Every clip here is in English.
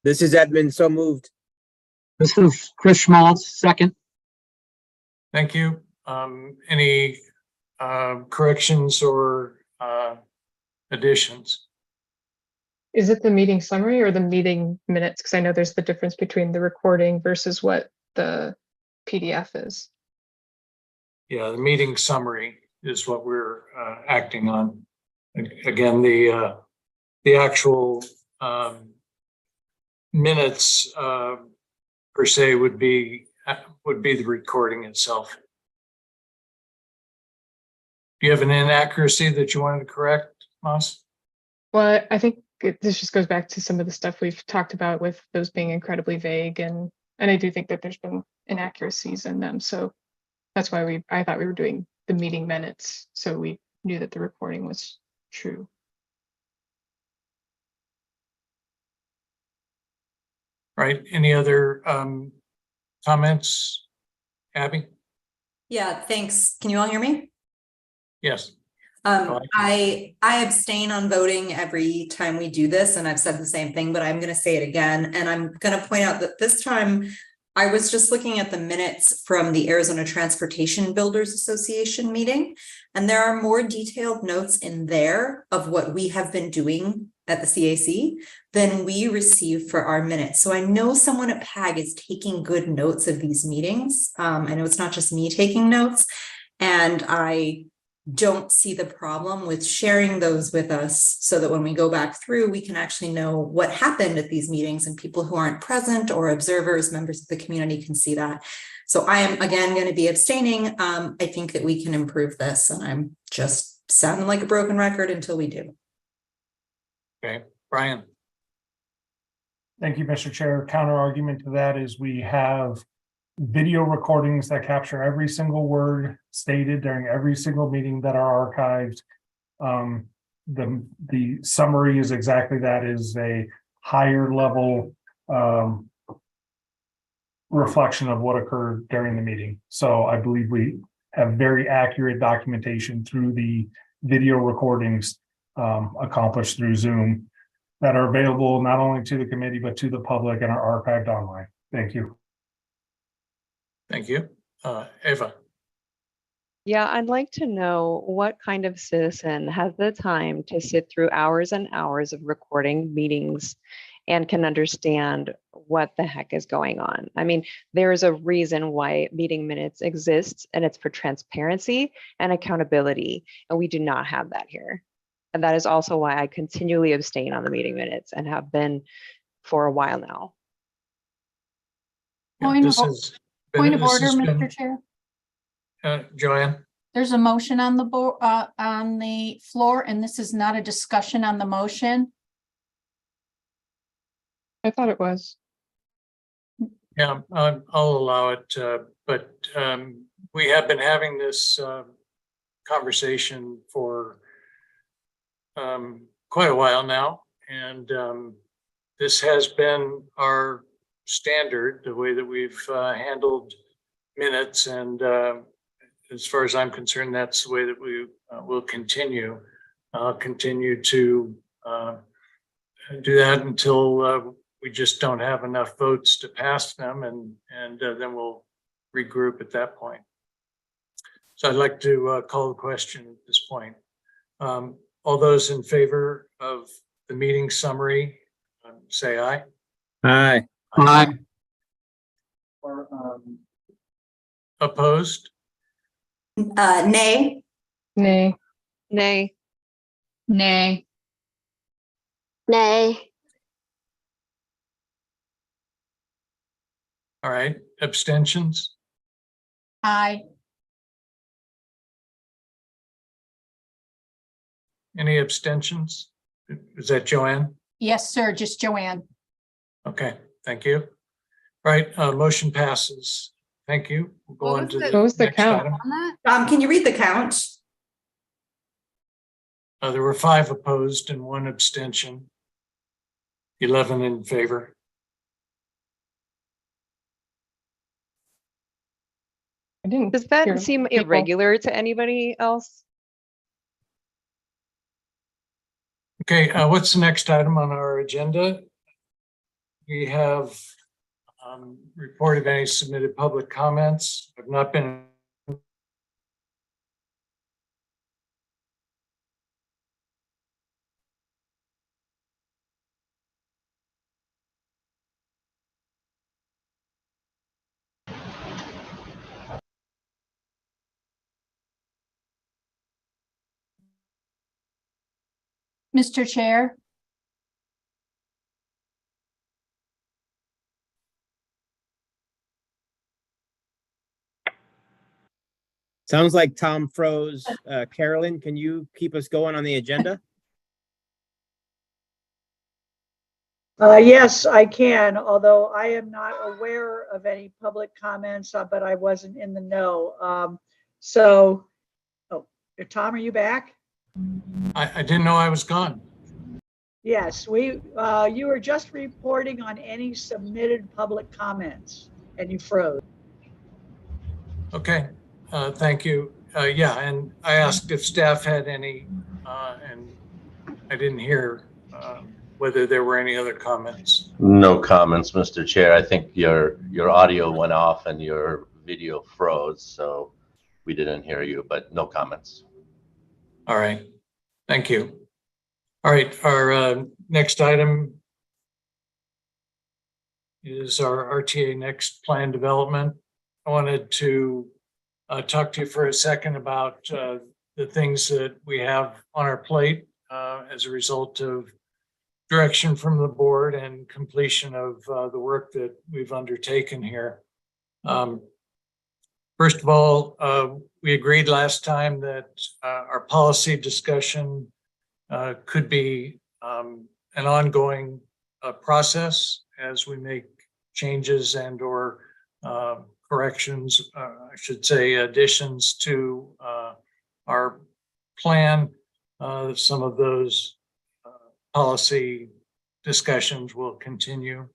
This is Edmund, so moved. This is Chris Schmaltz, second. Thank you. Any corrections or additions? Is it the meeting summary or the meeting minutes? Because I know there's the difference between the recording versus what the PDF is. Yeah, the meeting summary is what we're acting on. Again, the actual minutes per se would be the recording itself. Do you have an inaccuracy that you wanted to correct, Moss? Well, I think this just goes back to some of the stuff we've talked about with those being incredibly vague, and I do think that there's been inaccuracies in them. So that's why I thought we were doing the meeting minutes, so we knew that the recording was true. Right. Any other comments, Abby? Yeah, thanks. Can you all hear me? Yes. I abstain on voting every time we do this, and I've said the same thing, but I'm going to say it again. And I'm going to point out that this time I was just looking at the minutes from the Arizona Transportation Builders Association meeting, and there are more detailed notes in there of what we have been doing at the CAC than we receive for our minutes. So I know someone at PAG is taking good notes of these meetings. I know it's not just me taking notes, and I don't see the problem with sharing those with us so that when we go back through, we can actually know what happened at these meetings, and people who aren't present or observers, members of the community, can see that. So I am again going to be abstaining. I think that we can improve this, and I'm just sounding like a broken record until we do. Okay, Brian. Thank you, Mr. Chair. Counter argument to that is we have video recordings that capture every single word stated during every single meeting that are archived. The summary is exactly that, is a higher level reflection of what occurred during the meeting. So I believe we have very accurate documentation through the video recordings accomplished through Zoom that are available not only to the committee but to the public and are archived online. Thank you. Thank you. Eva. Yeah, I'd like to know what kind of citizen has the time to sit through hours and hours of recording meetings and can understand what the heck is going on. I mean, there is a reason why meeting minutes exists, and it's for transparency and accountability, and we do not have that here. And that is also why I continually abstain on the meeting minutes and have been for a while now. Point of order, Mr. Chair. Joanne. There's a motion on the board, on the floor, and this is not a discussion on the motion. I thought it was. Yeah, I'll allow it, but we have been having this conversation for quite a while now, and this has been our standard, the way that we've handled minutes, and as far as I'm concerned, that's the way that we will continue. I'll continue to do that until we just don't have enough votes to pass them, and then we'll regroup at that point. So I'd like to call the question at this point. All those in favor of the meeting summary, say aye. Aye. Aye. Or opposed? Nay. Nay. Nay. Nay. Nay. All right, abstentions? Aye. Any abstentions? Is that Joanne? Yes, sir. Just Joanne. Okay, thank you. Right, motion passes. Thank you. We'll go on to What was the next count item. On that? Can you read the count? There were 5 opposed and 1 abstention. 11 in favor. I didn't. Does that hear seem people. irregular to anybody else? Okay, what's the next item on our agenda? we have report of any submitted public comments. Have not been. Mr. Chair, Sounds like Tom froze. Carolyn, can you keep us going on the agenda? Yes, I can, although I am not aware of any public comments, but I wasn't in the know. So, oh, Tom, are you back? I didn't know I was gone. Yes, you were just reporting on any submitted public comments and you froze. Okay, thank you. Yeah, and I asked if staff had any, and I didn't hear whether there were any other comments. No comments, Mr. Chair. I think your audio went off and your video froze, so we didn't hear you, but no comments. All right, thank you. All right, our next item is our RTA Next plan development. I wanted to talk to you for a second about the things that we have on our plate as a result of direction from the board and completion of the work that we've undertaken here. First of all, we agreed last time that our policy discussion could be an ongoing process as we make changes and or corrections, I should say additions to our plan. Some of those policy discussions will continue,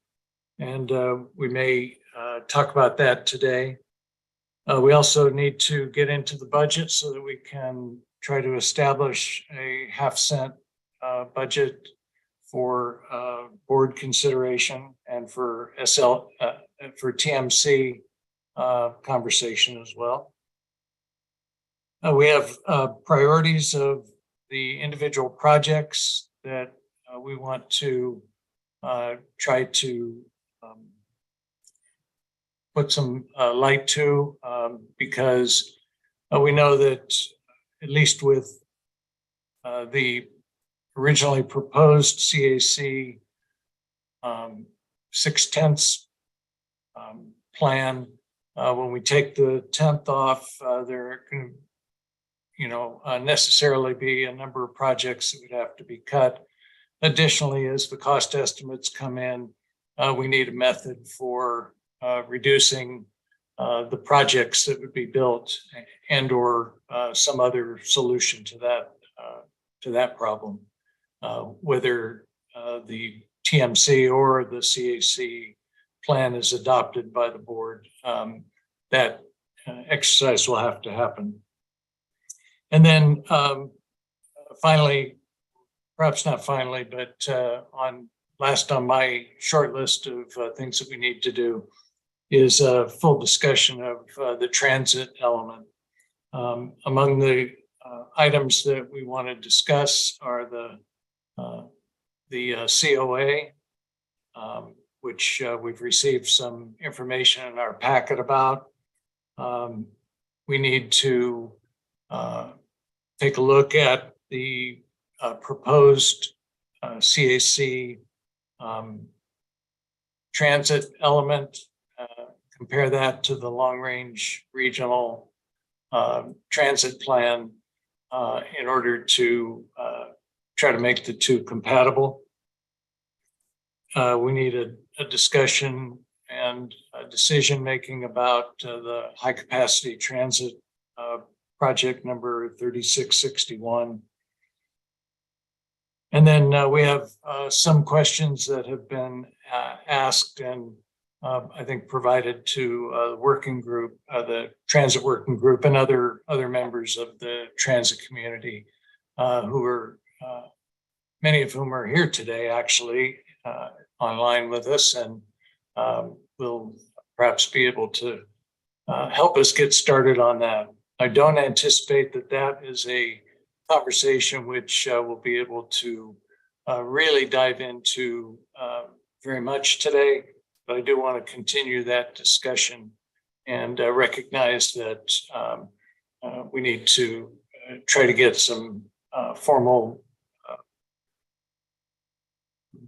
and we may talk about that today. We also need to get into the budget so that we can try to establish a half-cent budget for board consideration and for for TMC conversation as well. We have priorities of the individual projects that we want to try to put some light to because we know that at least with the originally proposed CAC 6/10 plan, when we take the 10th off, there can, necessarily be a number of projects that would have to be cut. Additionally, as the cost estimates come in, we need a method for reducing the projects that would be built and or some other solution to that problem, whether the TMC or the CAC plan is adopted by the board. That exercise will have to happen. And then finally, perhaps not finally, but on my short list of things that we need to do is a full discussion of the transit element. Among the items that we want to discuss are the COA, which we've received some information in our packet about. We need to take a look at the proposed CAC transit element, compare that to the long-range regional transit plan in order to try to make the two compatible. We need a discussion and decision-making about the high-capacity transit project number 3661. And then we have some questions that have been asked and I think provided to the working group, the transit working group, and other members of the transit community who are, many of whom are here today actually, online with us, and will perhaps be able to help us get started on that. I don't anticipate that that is a conversation which we'll be able to really dive into very much today, but I do want to continue that discussion and recognize that we need to try to get some formal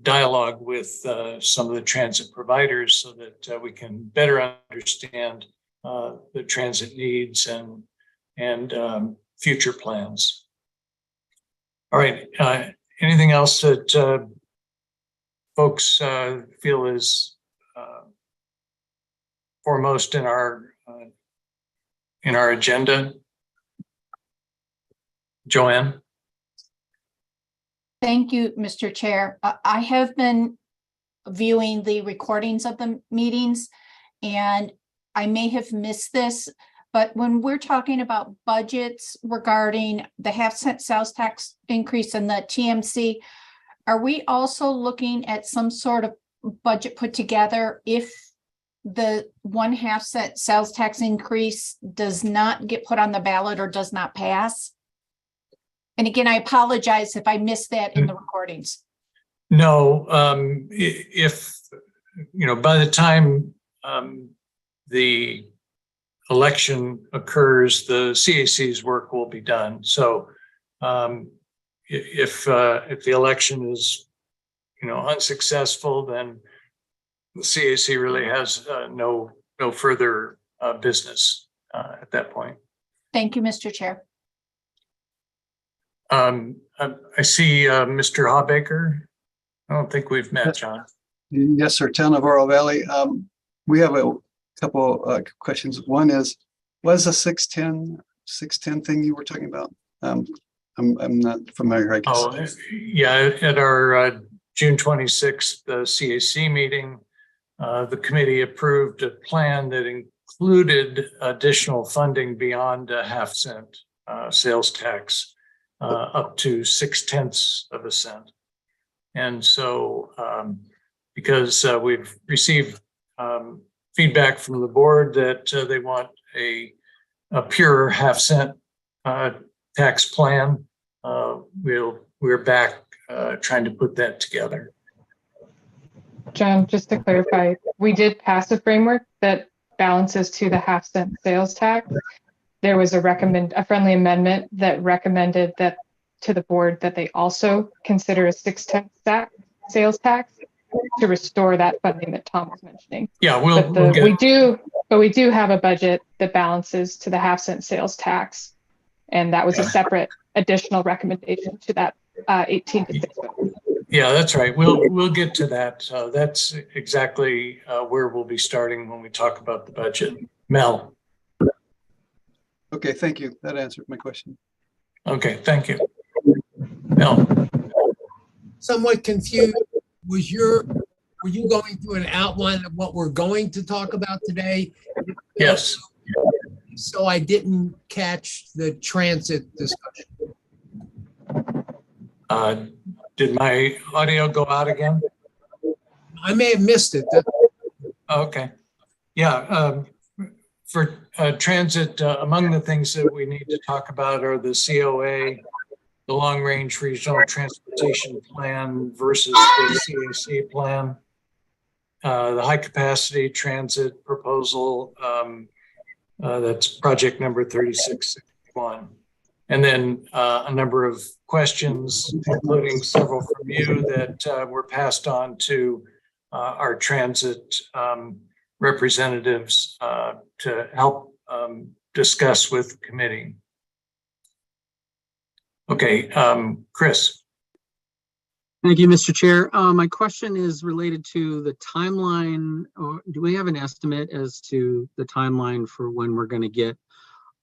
dialogue with some of the transit providers so that we can better understand the transit needs and future plans. All right. Anything else that folks feel is foremost in our agenda? Joanne? Thank you, Mr. Chair. I have been viewing the recordings of the meetings, and I may have missed this, but when we're talking about budgets regarding the half-cent sales tax increase and the TMC, are we also looking at some sort of budget put together if the 1/2 cent sales tax increase does not get put on the ballot or does not pass? And again, I apologize if I missed that in the recordings. No, if, by the time the election occurs, the CAC's work will be done. So if the election is, unsuccessful, then the CAC really has no further business at that point. Thank you, Mr. Chair. I see Mr. Hawbaker. I don't think we've met, John. Yes, sir. Town of Oro Valley. We have a couple questions. One is, what is the 610 thing you were talking about? I'm not familiar, I guess. Oh, yeah. At our June 26th CAC meeting, the committee approved a plan that included additional funding beyond a 1/2 cent sales tax. Up to 0.6 cents. And so because we've received feedback from the board that they want a pure 1/2 cent tax plan, we're back trying to put that together. John, just to clarify, we did pass a framework that balances to the 1/2 cent sales tax. There was a friendly amendment that recommended that to the board that they also consider a 6/10 sales tax to restore that funding that Tom was mentioning. Yeah, we do have a budget that balances to the 1/2 cent sales tax, and that was a separate additional recommendation to that 18 to 6 vote. Yeah, that's right. We'll get to that. That's exactly where we'll be starting when we talk about the budget. Mel. Okay, thank you. That answered my question. Okay, thank you. Mel. Somewhat confused. Were you going through an outline of what we're going to talk about today? Yes. So I didn't catch the transit discussion. Did my audio go out again? I may have missed it. Okay. Yeah. For transit, among the things that we need to talk about are the COA, the Long Range Regional Transportation Plan versus the CAC plan, the High Capacity Transit Proposal, that's project number 3661. And then a number of questions, including several from you that were passed on to our transit representatives to help discuss with the committee. Okay, Chris. Thank you, Mr. Chair. My question is related to the timeline, or do we have an estimate as to the timeline for when we're going to get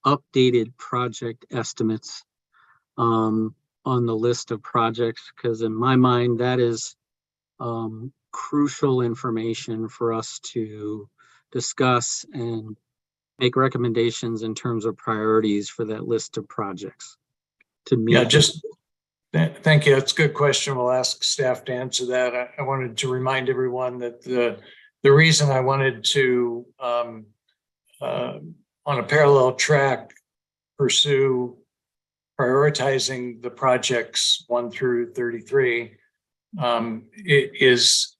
updated project estimates on the list of projects? Because in my mind, that is crucial information for us to discuss and make recommendations in terms of priorities for that list of projects. To me, Yeah, just Thank you. That's a good question. We'll ask staff to answer that. I wanted to remind everyone that the reason I wanted to, on a parallel track, pursue prioritizing the projects 1 through 33 it is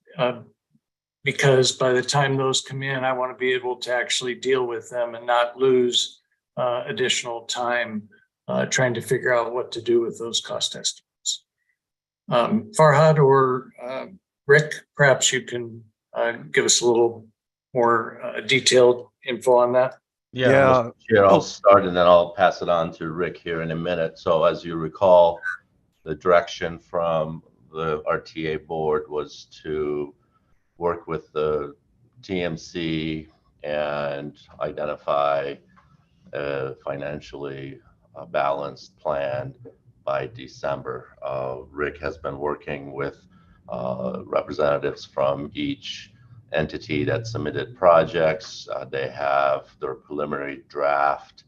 because by the time those come in, I want to be able to actually deal with them and not lose additional time trying to figure out what to do with those cost estimates. Farhad or Rick, perhaps you can give us a little more detailed info on that. Yeah, Yeah. Mr. Chair, I'll start and then I'll pass it on to Rick here in a minute. So as you recall, the direction from the RTA board was to work with the TMC and identify a financially balanced plan by December. Rick has been working with representatives from each entity that submitted projects. They have their preliminary draft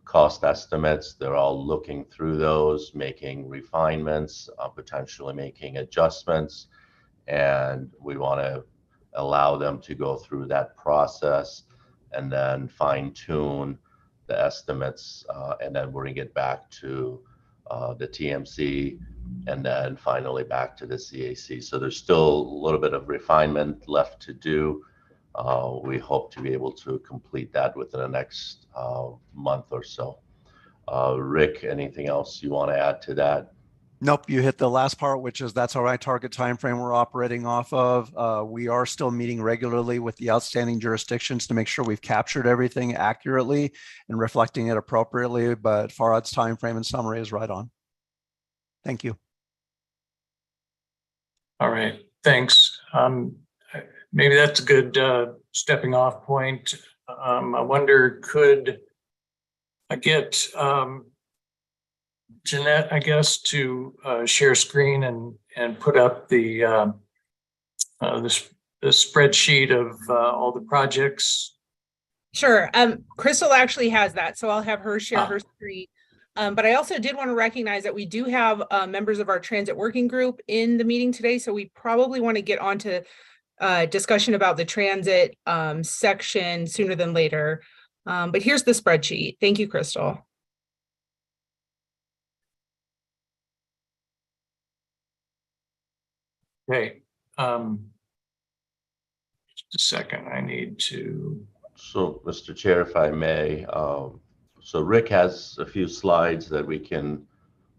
cost estimates. They're all looking through those, making refinements, potentially making adjustments. And we want to allow them to go through that process and then fine tune the estimates and then bring it back to the TMC and then finally back to the CAC. So there's still a little bit of refinement left to do. We hope to be able to complete that within the next month or so. Rick, anything else you want to add to that? Nope, you hit the last part, which is that's our target timeframe we're operating off of. We are still meeting regularly with the outstanding jurisdictions to make sure we've captured everything accurately and reflecting it appropriately. But Farhad's timeframe and summary is right on. Thank you. All right, thanks. Maybe that's a good stepping off point. I wonder, could I get Jeanette, I guess, to share screen and put up the spreadsheet of all the projects? Sure. Crystal actually has that, so I'll have her share her screen. But I also did want to recognize that we do have members of our transit working group in the meeting today, so we probably want to get onto discussion about the transit section sooner than later. But here's the spreadsheet. Thank you, Crystal. Okay. Just a second. I need to. So, Mr. Chair, if I may, so Rick has a few slides that we can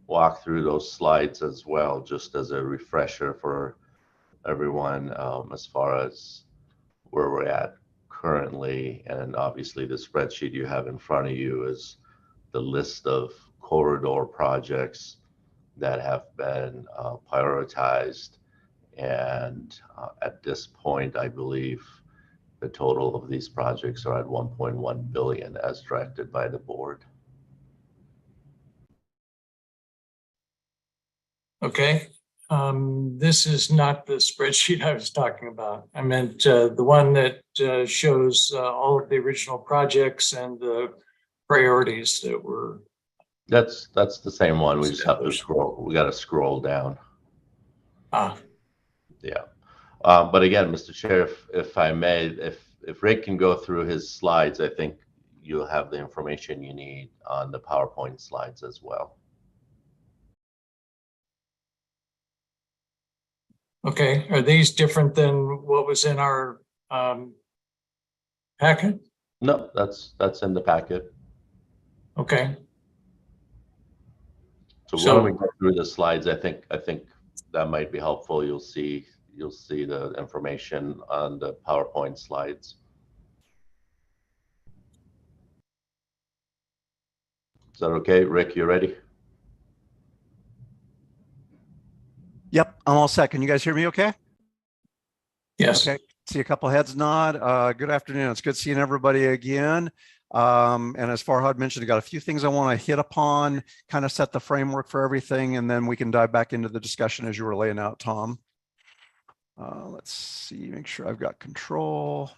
walk through those slides as well, just as a refresher for everyone as far as where we're at currently. And obviously the spreadsheet you have in front of you is the list of corridor projects that have been prioritized. And at this point, I believe the total of these projects are at 1.1 billion as directed by the board. Okay. This is not the spreadsheet I was talking about. I meant the one that shows all of the original projects and the priorities that were. That's the same one. We just have to scroll. We got to scroll down. Yeah. But again, Mr. Chair, if I may, if Rick can go through his slides, I think you'll have the information you need on the PowerPoint slides as well. Okay. Are these different than what was in our packet? No, that's in the packet. Okay. So when we go through the slides, I think that might be helpful. You'll see the information on the PowerPoint slides. Is that okay, Rick? You ready? Yep, I'm all set. Can you guys hear me okay? Yes. Okay, see a couple heads nod. Good afternoon. It's good seeing everybody again. And as Farhad mentioned, I got a few things I want to hit upon, kind of set the framework for everything, and then we can dive back into the discussion as you were laying out, Tom. Let's see, make sure I've got control.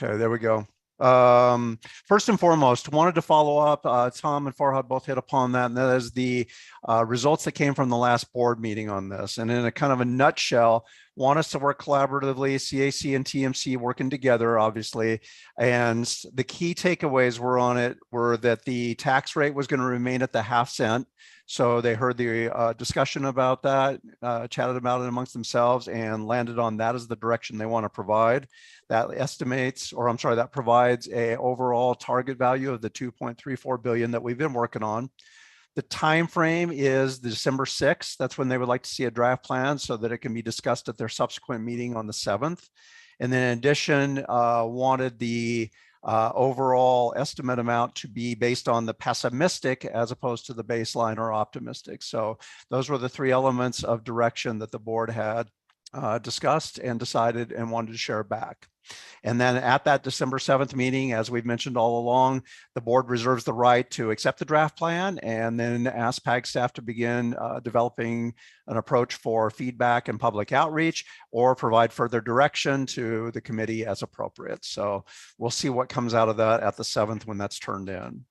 Okay, there we go. First and foremost, wanted to follow up, Tom and Farhad both hit upon that, and that is the results that came from the last board meeting on this. And in a kind of a nutshell, want us to work collaboratively, CAC and TMC working together, obviously. And the key takeaways were that the tax rate was going to remain at the 0.5 cent. So they heard the discussion about that, chatted about it amongst themselves, and landed on that as the direction they want to provide. That that provides a overall target value of the 2.34 billion that we've been working on. The time frame is December 6th. That's when they would like to see a draft plan so that it can be discussed at their subsequent meeting on the 7th. And then in addition, wanted the overall estimate amount to be based on the pessimistic as opposed to the baseline or optimistic. So those were the 3 elements of direction that the board had discussed and decided and wanted to share back. And then at that December 7th meeting, as we've mentioned all along, the board reserves the right to accept the draft plan and then ask PAG staff to begin developing an approach for feedback and public outreach, or provide further direction to the committee as appropriate. So we'll see what comes out of that at the 7th when that's turned in.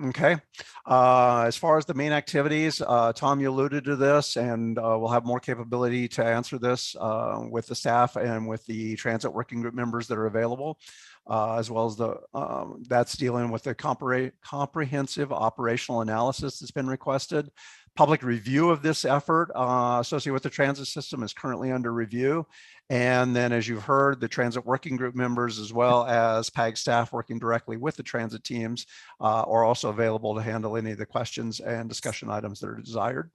Okay. As far as the main activities, Tom, you alluded to this, and we'll have more capability to answer this with the staff and with the transit working group members that are available, as well as the that's dealing with the comprehensive operational analysis that's been requested. Public review of this effort associated with the transit system is currently under review. And then, as you've heard, the transit working group members, as well as PAG staff working directly with the transit teams, are also available to handle any of the questions and discussion items that are desired.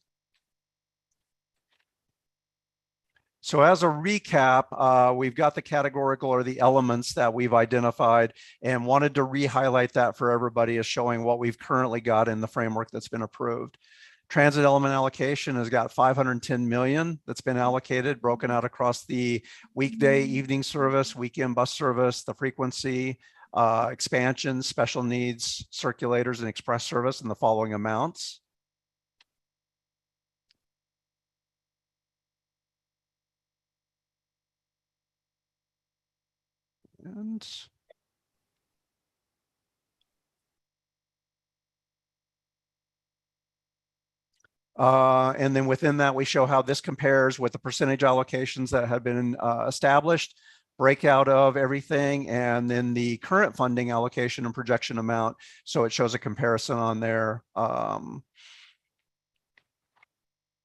So as a recap, we've got the categorical or the elements that we've identified and wanted to re-highlight that for everybody as showing what we've currently got in the framework that's been approved. Transit element allocation has got 510 million that's been allocated, broken out across the weekday evening service, weekend bus service, the frequency, expansion, special needs, circulators, and express service in the following amounts. And then within that, we show how this compares with the percentage allocations that have been established, breakout of everything, and then the current funding allocation and projection amount. So it shows a comparison on there. I'm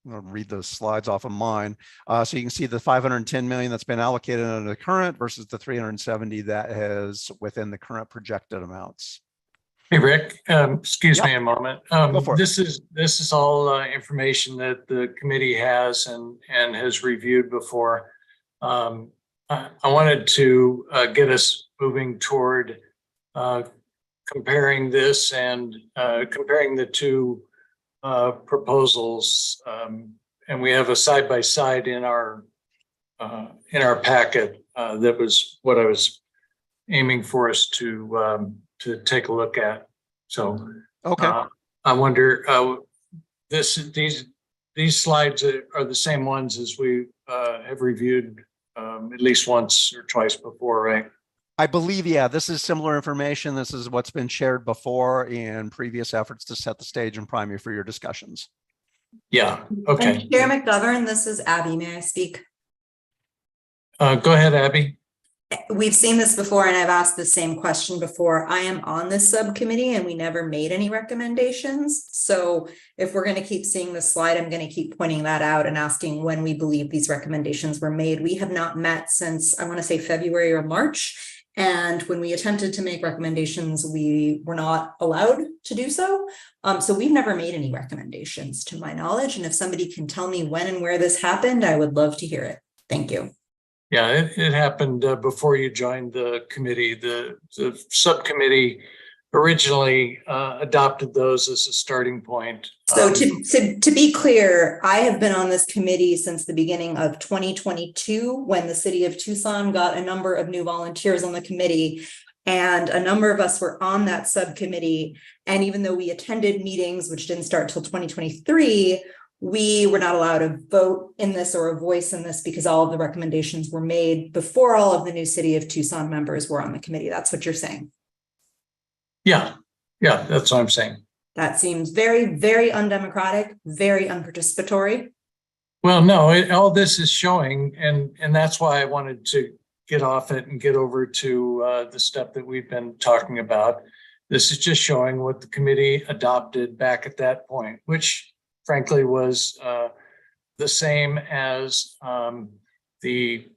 going to read those slides off of mine. So you can see the 510 million that's been allocated under the current versus the 370 that is within the current projected amounts. Hey, Rick, excuse me a moment. Go for it. This is all information that the committee has and has reviewed before. I wanted to get us moving toward comparing this and comparing the 2 proposals. And we have a side-by-side in our packet. That was what I was aiming for us to take a look at. So okay, I wonder, these slides are the same ones as we have reviewed at least once or twice before, right? I believe, yeah, this is similar information. This is what's been shared before in previous efforts to set the stage and prime you for your discussions. Yeah, okay. And Chair McGovern, this is Abby. May I speak? Go ahead, Abby. We've seen this before, and I've asked the same question before. I am on this subcommittee and we never made any recommendations. So if we're going to keep seeing this slide, I'm going to keep pointing that out and asking when we believe these recommendations were made. We have not met since, I want to say, February or March. And when we attempted to make recommendations, we were not allowed to do so. So we've never made any recommendations to my knowledge. And if somebody can tell me when and where this happened, I would love to hear it. Thank you. Yeah, it happened before you joined the committee. The subcommittee originally adopted those as a starting point. So to be clear, I have been on this committee since the beginning of 2022, when the city of Tucson got a number of new volunteers on the committee. And a number of us were on that subcommittee. And even though we attended meetings, which didn't start till 2023, we were not allowed to vote in this or a voice in this because all of the recommendations were made before all of the new City of Tucson members were on the committee. That's what you're saying. Yeah, that's what I'm saying. That seems very, very undemocratic, very unparticipatory. Well, no, all this is showing, and that's why I wanted to get off it and get over to the stuff that we've been talking about. This is just showing what the committee adopted back at that point, which frankly was the same as the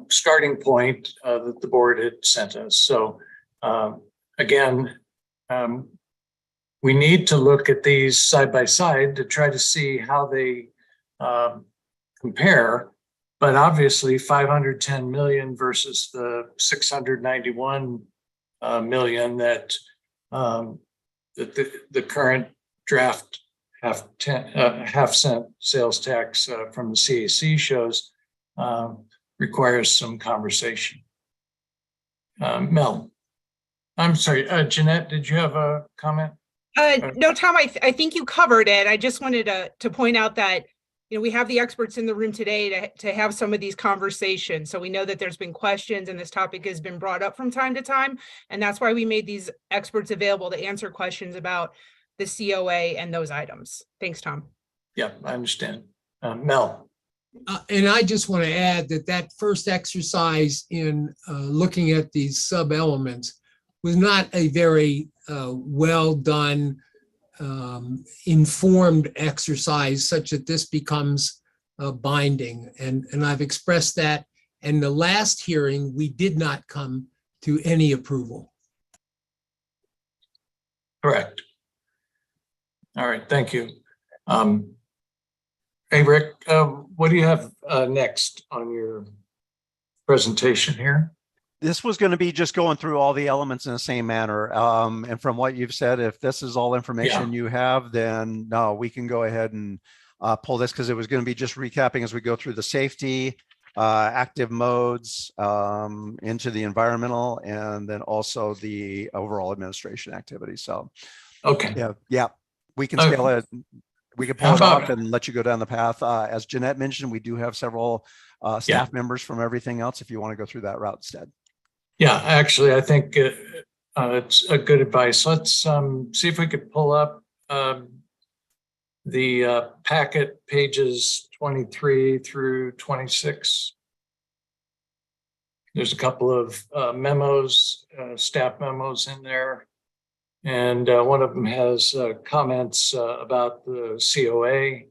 starting point that the board had sent us. So again, we need to look at these side by side to try to see how they compare, but obviously 510 million versus the 691 million that the current draft half-cent sales tax from the CAC shows requires some conversation. Mel, I'm sorry, Jeanette, did you have a comment? No, Tom, I think you covered it. I just wanted to point out that, you know, we have the experts in the room today to have some of these conversations. So we know that there's been questions and this topic has been brought up from time to time. And that's why we made these experts available to answer questions about the COA and those items. Thanks, Tom. Yeah, I understand. Mel. And I just want to add that first exercise in looking at these sub-elements was not a very well done, informed exercise such that this becomes binding. And I've expressed that. And the last hearing, we did not come to any approval. Correct. All right, thank you. Hey, Rick, what do you have next on your presentation here? This was going to be just going through all the elements in the same manner. And from what you've said, if this is all information you have, then no, we can go ahead and pull this because it was going to be just recapping as we go through the safety, active modes, into the environmental, and then also the overall administration activity. So, okay. Yeah, we can scale it. We can pull it off and let you go down the path. As Jeanette mentioned, we do have several staff members from everything else if you want to go through that route instead. Yeah, actually, I think it's a good advice. Let's see if we could pull up the packet pages 23 through 26. There's a couple of memos, staff memos in there. And one of them has comments about the COA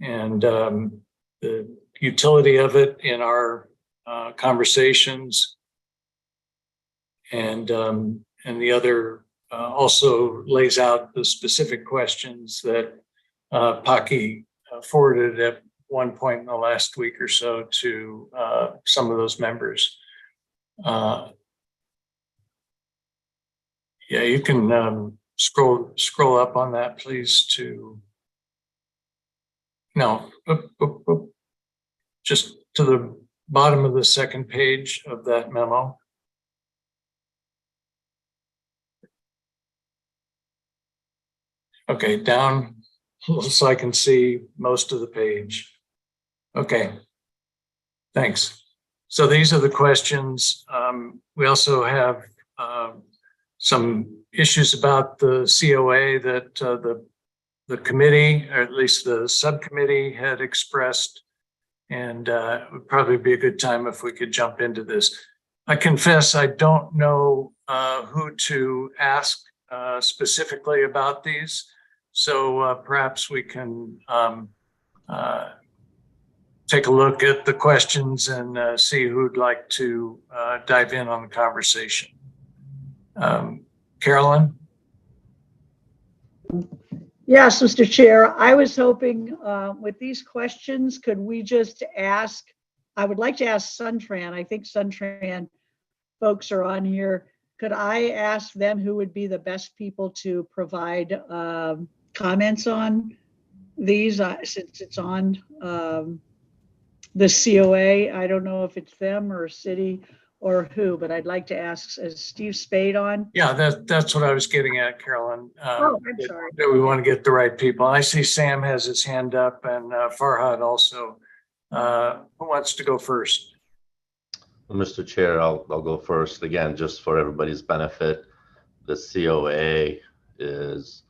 and the utility of it in our conversations. And the other also lays out the specific questions that Paki forwarded at one point in the last week or so to some of those members. Yeah, you can scroll up on that, please, to just to the bottom of the second page of that memo. Okay, down so I can see most of the page. Okay, thanks. So these are the questions. We also have some issues about the COA that the committee, or at least the subcommittee, had expressed, and it would probably be a good time if we could jump into this. I confess I don't know who to ask specifically about these, so perhaps we can take a look at the questions and see who'd like to dive in on the conversation. Carolyn? Yes, Mr. Chair, I was hoping with these questions, could we just ask, I would like to ask Suntran, I think Suntran folks are on here. Could I ask them who would be the best people to provide comments on these since it's on the COA? I don't know if it's them or city or who, but I'd like to ask, is Steve Spade on? Yeah, that's what I was getting at, Carolyn. Oh, I'm sorry. That we want to get the right people. I see Sam has his hand up and Farhad also. Who wants to go first? Well, Mr. Chair, I'll go first. Again, just for everybody's benefit, the COA is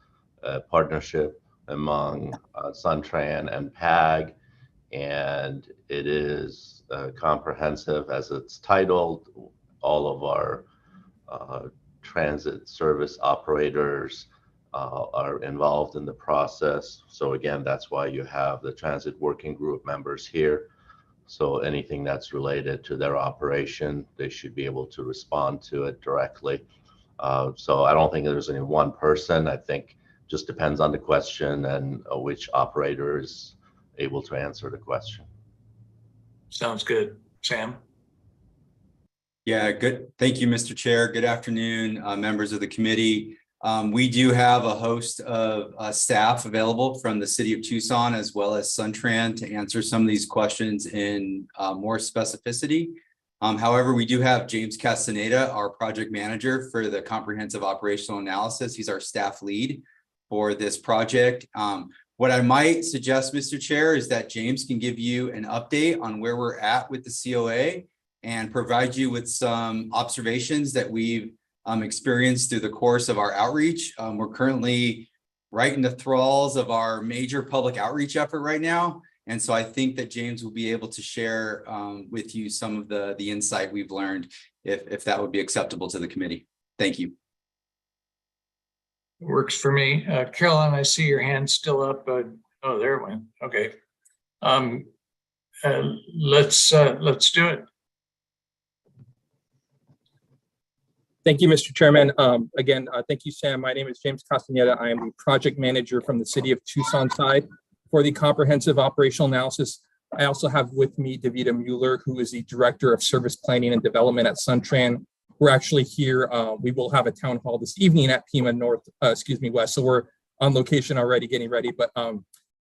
a partnership among Suntran and PAG, and it is comprehensive as it's titled. All of our transit service operators are involved in the process. So again, that's why you have the transit working group members here. So anything that's related to their operation, they should be able to respond to it directly. So I don't think there's any one person. I think just depends on the question and which operator is able to answer the question. Sounds good. Sam? Yeah, good. Thank you, Mr. Chair. Good afternoon, members of the committee. We do have a host of staff available from the city of Tucson as well as Suntran to answer some of these questions in more specificity. However, we do have James Castaneda, our project manager for the comprehensive operational analysis. He's our staff lead for this project. What I might suggest, Mr. Chair, is that James can give you an update on where we're at with the COA and provide you with some observations that we've experienced through the course of our outreach. We're currently right in the thralls of our major public outreach effort right now. And so I think that James will be able to share with you some of the insight we've learned, if that would be acceptable to the committee. Thank you. Works for me. Carolyn, I see your hand still up. Oh, there it went. Okay. Let's do it. Thank you, Mr. Chairman. Again, thank you, Sam. My name is James Castaneda. I am the project manager from the city of Tucson side for the comprehensive operational analysis. I also have with me Davida Mueller, who is the director of service planning and development at Suntran. We're actually here. We will have a town hall this evening at Pima West. So we're on location already getting ready. But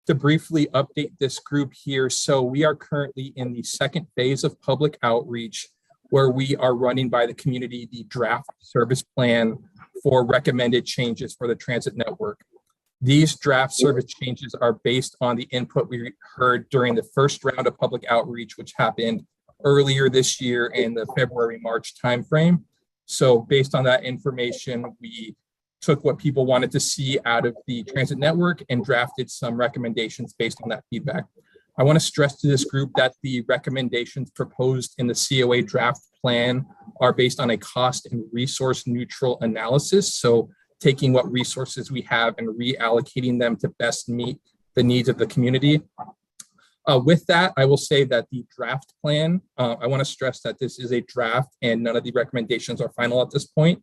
to briefly update this group here. So we are currently in the second phase of public outreach, where we are running by the community the draft service plan for recommended changes for the transit network. These draft service changes are based on the input we heard during the first round of public outreach, which happened earlier this year in the February-March timeframe. So based on that information, we took what people wanted to see out of the transit network and drafted some recommendations based on that feedback. I want to stress to this group that the recommendations proposed in the COA draft plan are based on a cost and resource neutral analysis. So taking what resources we have and reallocating them to best meet the needs of the community. With that, I will say that the draft plan, I want to stress that this is a draft and none of the recommendations are final at this point,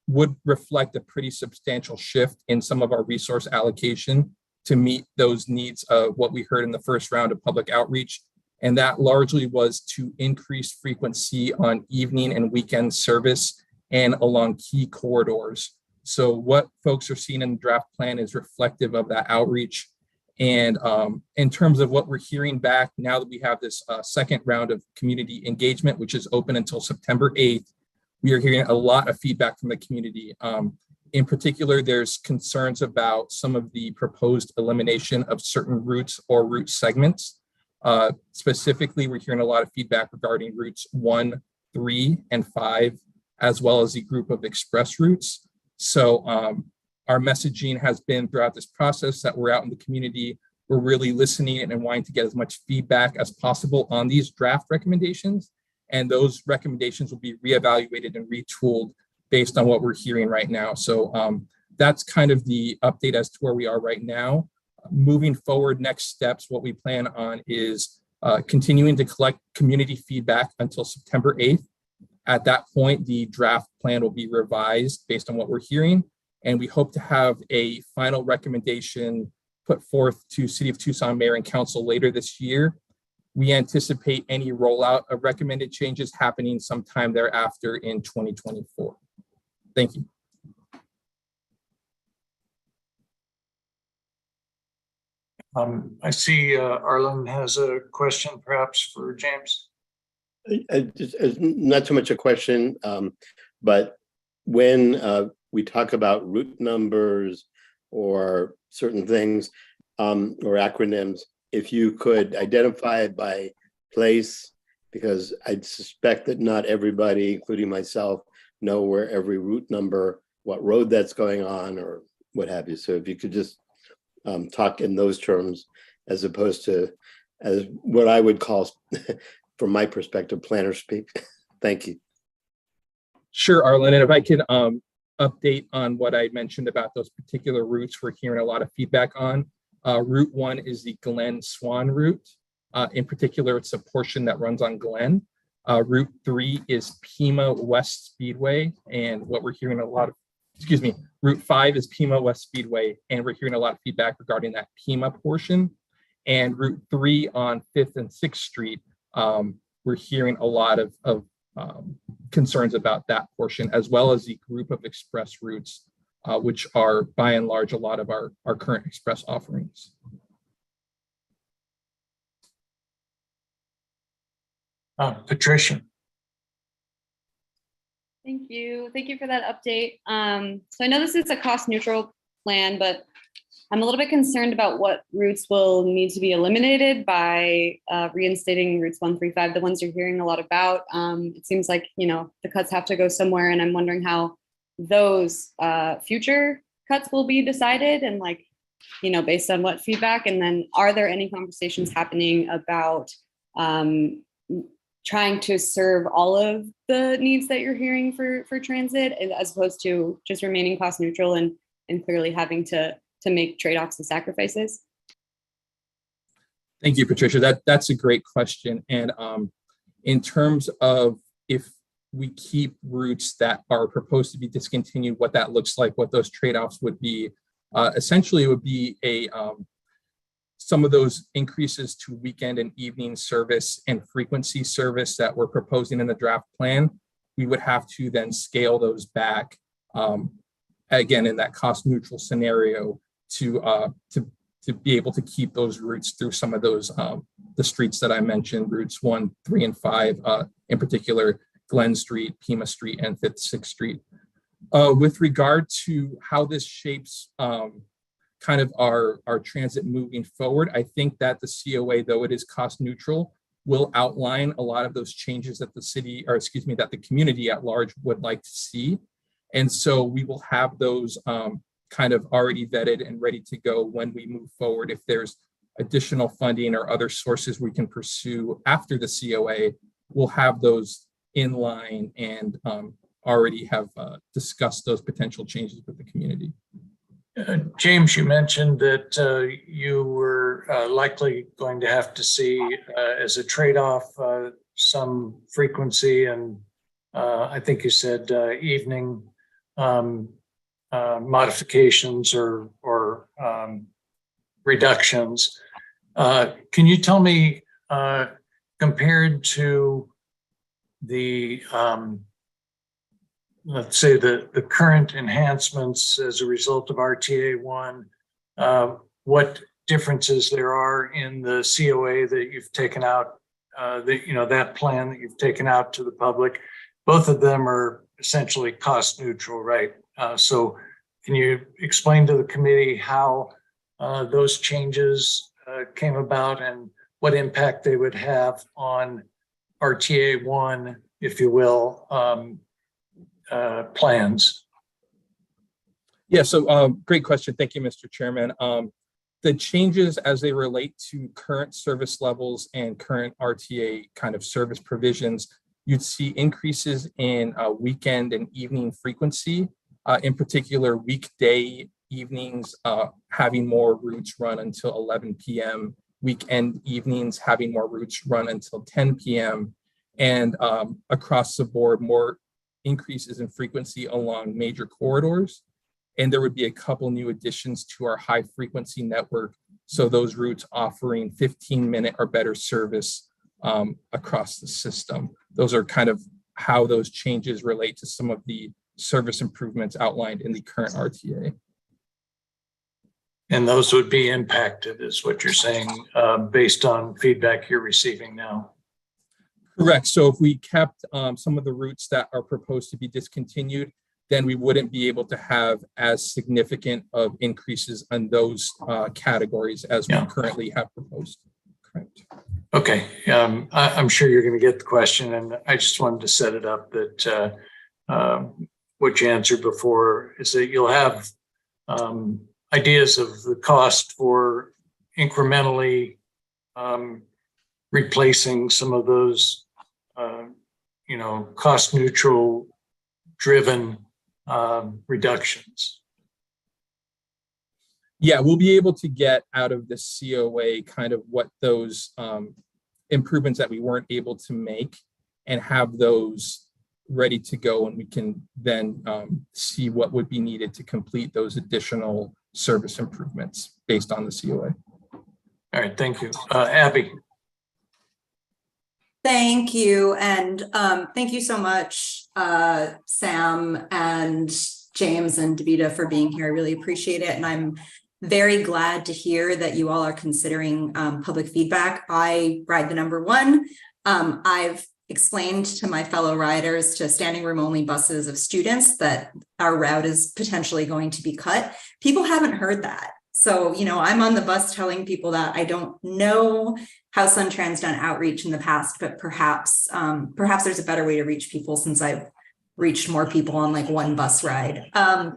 would reflect a pretty substantial shift in some of our resource allocation to meet those needs of what we heard in the first round of public outreach. And that largely was to increase frequency on evening and weekend service and along key corridors. So what folks are seeing in the draft plan is reflective of that outreach. And in terms of what we're hearing back, now that we have this second round of community engagement, which is open until September 8th, we are hearing a lot of feedback from the community. In particular, there's concerns about some of the proposed elimination of certain routes or route segments. Specifically, we're hearing a lot of feedback regarding routes 1, 3, and 5, as well as the group of express routes. So our messaging has been throughout this process that we're out in the community. We're really listening and wanting to get as much feedback as possible on these draft recommendations. And those recommendations will be reevaluated and retooled based on what we're hearing right now. So that's kind of the update as to where we are right now. Moving forward, next steps, what we plan on is continuing to collect community feedback until September 8th. At that point, the draft plan will be revised based on what we're hearing. And we hope to have a final recommendation put forth to City of Tucson Mayor and Council later this year. We anticipate any rollout of recommended changes happening sometime thereafter in 2024. Thank you. I see Arlen has a question perhaps for James. It's not so much a question, but when we talk about route numbers or certain things or acronyms, if you could identify it by place, because I suspect that not everybody, including myself, know where every route number, what road that's going on, or what have you. So if you could just talk in those terms, as opposed to as what I would call, from my perspective, planner speak. Thank you. Sure, Arlen, and if I can update on what I mentioned about those particular routes we're hearing a lot of feedback on. Route 1 is the Glen Swan route. In particular, it's a portion that runs on Glen. Route 3 is Pima West Speedway, and what we're hearing a lot of, Route 5 is Pima West Speedway, and we're hearing a lot of feedback regarding that Pima portion. And Route 3 on 5th and 6th Street, we're hearing a lot of concerns about that portion, as well as the group of express routes, which are by and large a lot of our current express offerings. Patricia. Thank you. Thank you for that update. So I know this is a cost neutral plan, but I'm a little bit concerned about what routes will need to be eliminated by reinstating routes 1 through 5, the ones you're hearing a lot about. It seems like, the cuts have to go somewhere, and I'm wondering how those future cuts will be decided and based on what feedback. And then are there any conversations happening about trying to serve all of the needs that you're hearing for transit, as opposed to just remaining cost neutral and clearly having to make trade-offs and sacrifices? Thank you, Patricia. That's a great question. And in terms of if we keep routes that are proposed to be discontinued, what that looks like, what those trade-offs would be, essentially it would be some of those increases to weekend and evening service and frequency service that we're proposing in the draft plan. We would have to then scale those back, again, in that cost neutral scenario, to be able to keep those routes through some of those the streets that I mentioned, routes 1, 3, and 5, in particular, Glen Street, Pima Street, and 5th, 6th Street. With regard to how this shapes kind of our transit moving forward, I think that the COA, though it is cost neutral, will outline a lot of those changes that the city, or excuse me, that the community at large would like to see. And so we will have those kind of already vetted and ready to go when we move forward. If there's additional funding or other sources we can pursue after the COA, we'll have those in line and already have discussed those potential changes with the community. James, you mentioned that you were likely going to have to see as a trade-off some frequency and I think you said evening modifications or reductions. Can you tell me, compared to the let's say the current enhancements as a result of RTA 1, what differences there are in the COA that you've taken out, that plan that you've taken out to the public? Both of them are essentially cost neutral, right? So can you explain to the committee how those changes came about and what impact they would have on RTA 1, if you will, plans? Yeah, so great question. Thank you, Mr. Chairman. The changes as they relate to current service levels and current RTA kind of service provisions, you'd see increases in weekend and evening frequency, in particular weekday evenings having more routes run until 11 p.m., weekend evenings having more routes run until 10 p.m., and across the board, more increases in frequency along major corridors. And there would be a couple new additions to our high frequency network. So those routes offering 15-minute or better service across the system. Those are kind of how those changes relate to some of the service improvements outlined in the current RTA. And those would be impacted, is what you're saying, based on feedback you're receiving now. Correct. So if we kept some of the routes that are proposed to be discontinued, then we wouldn't be able to have as significant of increases on those categories as we currently have proposed. Correct. Okay, I'm sure you're going to get the question, and I just wanted to set it up that what you answered before is that you'll have ideas of the cost for incrementally replacing some of those, cost neutral driven reductions. Yeah, we'll be able to get out of the COA kind of what those improvements that we weren't able to make and have those ready to go, and we can then see what would be needed to complete those additional service improvements based on the COA. All right, thank you. Abby. Thank you. And thank you so much, Sam and James and Davida, for being here. I really appreciate it. And I'm very glad to hear that you all are considering public feedback. I ride the number 1. I've explained to my fellow riders, to standing room only buses of students, that our route is potentially going to be cut. People haven't heard that. So, I'm on the bus telling people that. I don't know how SunTrans done outreach in the past, but perhaps there's a better way to reach people, since I've reached more people on like one bus ride. I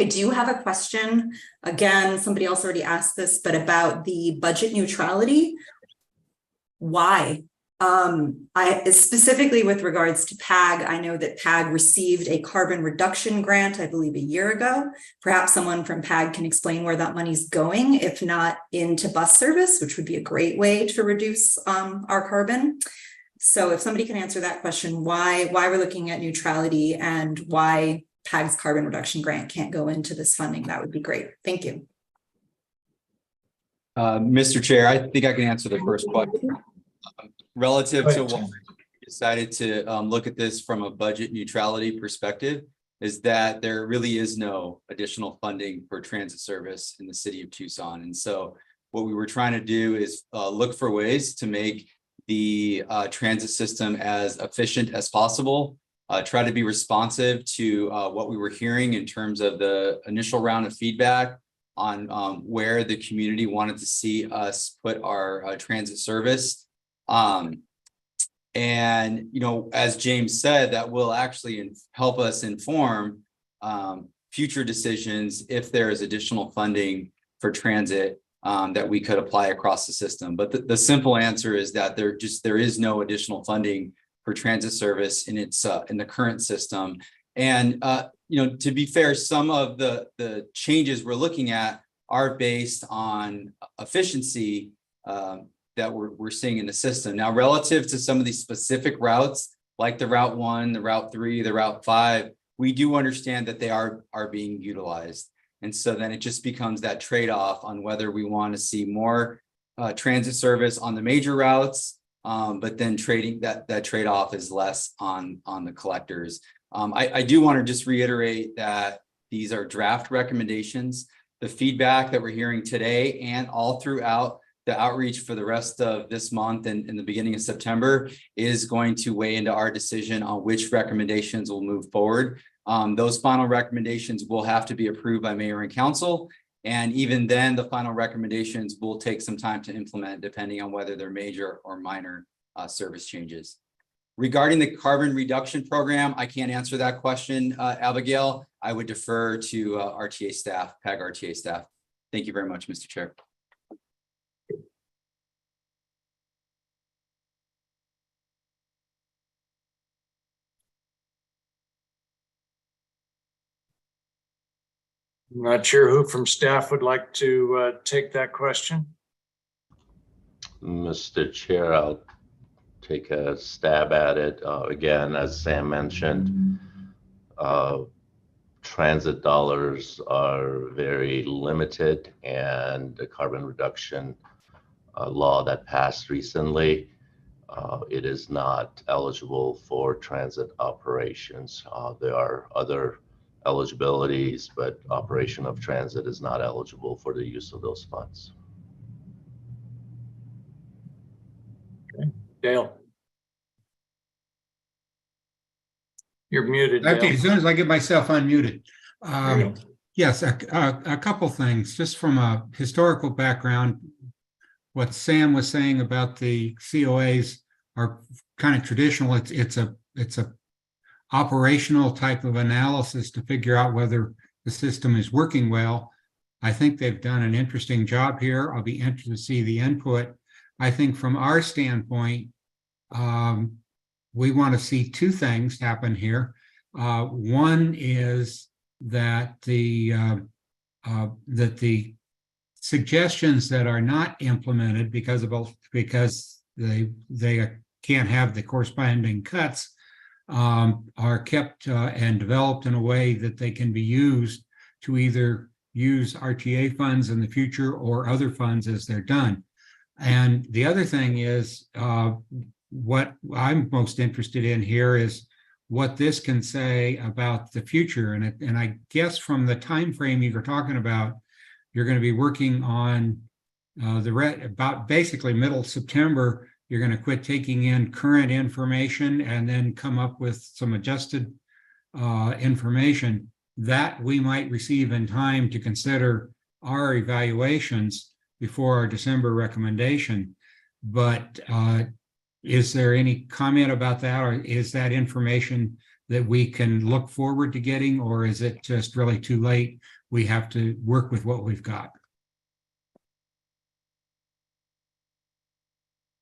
do have a question. Again, somebody else already asked this, but about the budget neutrality. Why? I specifically with regards to PAG, I know that PAG received a carbon reduction grant, I believe, a year ago. Perhaps someone from PAG can explain where that money's going, if not into bus service, which would be a great way to reduce our carbon. So if somebody can answer that question, why we're looking at neutrality and why PAG's carbon reduction grant can't go into this funding, that would be great. Thank you. Mr. Chair, I think I can answer the first question. Relative to what we decided to look at this from a budget neutrality perspective, is that there really is no additional funding for transit service in the city of Tucson. And so what we were trying to do is look for ways to make the transit system as efficient as possible, try to be responsive to what we were hearing in terms of the initial round of feedback on where the community wanted to see us put our transit service. And, as James said, that will actually help us inform future decisions if there is additional funding for transit that we could apply across the system. But the simple answer is that there is no additional funding for transit service in the current system. And, to be fair, some of the changes we're looking at are based on efficiency that we're seeing in the system. Now, relative to some of these specific routes, like the Route 1, the Route 3, the Route 5, we do understand that they are being utilized. And so then it just becomes that trade-off on whether we want to see more transit service on the major routes, but then that trade-off is less on the collectors. I do want to just reiterate that these are draft recommendations. The feedback that we're hearing today and all throughout the outreach for the rest of this month and in the beginning of September is going to weigh into our decision on which recommendations will move forward. Those final recommendations will have to be approved by mayor and council. And even then, the final recommendations will take some time to implement, depending on whether they're major or minor service changes. Regarding the carbon reduction program, I can't answer that question, Abigail. I would defer to RTA staff, PAG RTA staff. Thank you very much, Mr. Chair. I'm not sure who from staff would like to take that question. Mr. Chair, I'll take a stab at it. Again, as Sam mentioned, transit dollars are very limited, and the carbon reduction law that passed recently, it is not eligible for transit operations. There are other eligibilities, but operation of transit is not eligible for the use of those funds. Okay. Dale. You're muted, Dale. Okay, as soon as I get myself unmuted. There you go. Yes, a couple things, just from a historical background. What Sam was saying about the COAs are kind of traditional. It's a operational type of analysis to figure out whether the system is working well. I think they've done an interesting job here. I'll be interested to see the input. I think from our standpoint, we want to see two things happen here. One is that the suggestions that are not implemented because they can't have the corresponding cuts are kept and developed in a way that they can be used to either use RTA funds in the future or other funds as they're done. And the other thing is, what I'm most interested in here is what this can say about the future. And I guess from the time frame you're talking about, you're going to be working on about basically middle September. You're going to quit taking in current information and then come up with some adjusted information that we might receive in time to consider our evaluations before our December recommendation. But is there any comment about that, or is that information that we can look forward to getting, or is it just really too late? We have to work with what we've got.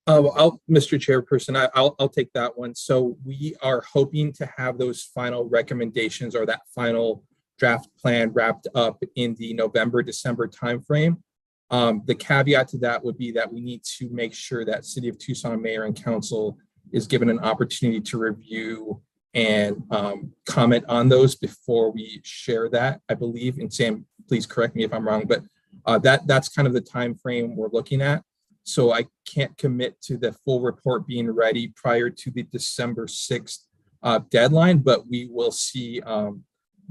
Mr. Chairperson, I'll take that one. So we are hoping to have those final recommendations or that final draft plan wrapped up in the November, December timeframe. The caveat to that would be that we need to make sure that City of Tucson Mayor and Council is given an opportunity to review and comment on those before we share that, I believe. And Sam, please correct me if I'm wrong, but that's kind of the time frame we're looking at. So I can't commit to the full report being ready prior to the December 6th deadline, but we will see.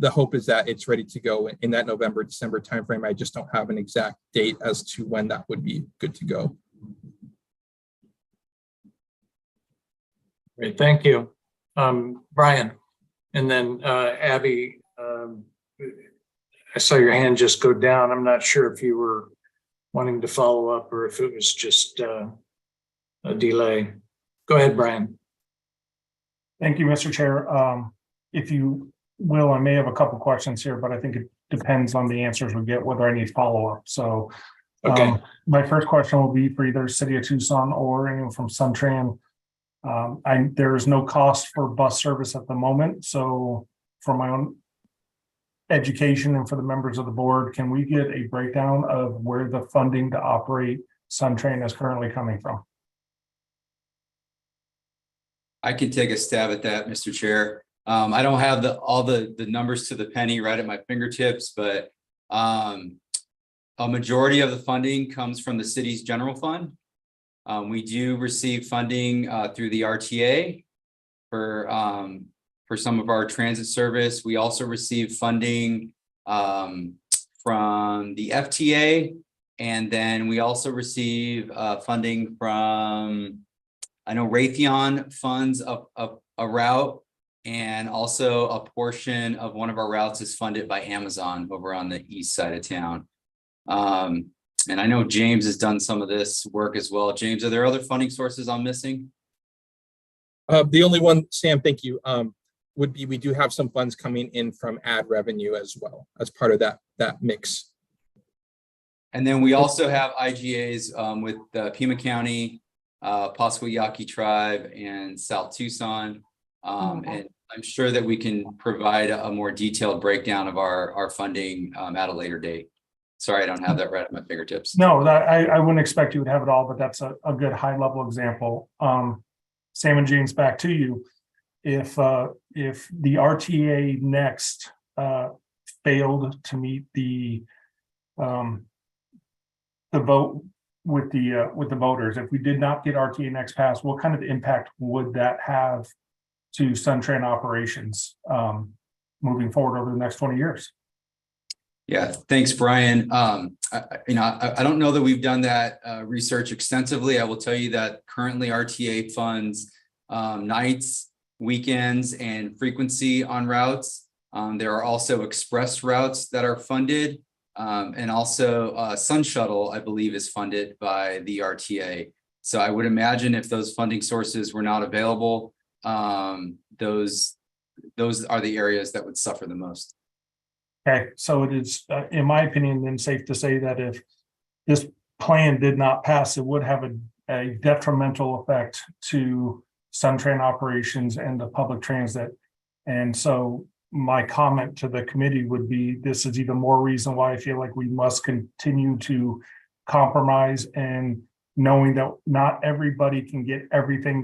The hope is that it's ready to go in that November, December timeframe. I just don't have an exact date as to when that would be good to go. Great, thank you. Brian, and then Abby, I saw your hand just go down. I'm not sure if you were wanting to follow up or if it was just a delay. Go ahead, Brian. Thank you, Mr. Chair. If you will, I may have a couple questions here, but I think it depends on the answers we get, whether I need follow-up. So okay. My first question will be for either City of Tucson or anyone from Suntran. There is no cost for bus service at the moment. So for my own education and for the members of the board, can we get a breakdown of where the funding to operate Suntran is currently coming from? I can take a stab at that, Mr. Chair. I don't have all the numbers to the penny right at my fingertips, but a majority of the funding comes from the city's general fund. We do receive funding through the RTA for some of our transit service. We also receive funding from the FTA, and then we also receive funding from, I know Raytheon funds a route, and also a portion of one of our routes is funded by Amazon over on the east side of town. And I know James has done some of this work as well. James, are there other funding sources I'm missing? The only one, Sam, thank you, would be we do have some funds coming in from ad revenue as well as part of that mix. And then we also have IGAs with Pima County, Pasco Yaqui Tribe, and South Tucson. And I'm sure that we can provide a more detailed breakdown of our funding at a later date. Sorry, I don't have that right at my fingertips. No, I wouldn't expect you would have it all, but that's a good high level example. Sam and James, back to you. If the RTA Next failed to meet the vote with the voters, if we did not get RTA Next passed, what kind of impact would that have to Suntran operations moving forward over the next 20 years? Yeah, thanks, Brian. I don't know that we've done that research extensively. I will tell you that currently RTA funds nights weekends and frequency on routes. There are also express routes that are funded. And also Sun Shuttle, I believe, is funded by the RTA. So I would imagine if those funding sources were not available, those are the areas that would suffer the most. Okay, so it is, in my opinion, then safe to say that if this plan did not pass, it would have a detrimental effect to SunTran operations and the public transit. And so my comment to the committee would be, this is even more reason why I feel like we must continue to compromise, and knowing that not everybody can get everything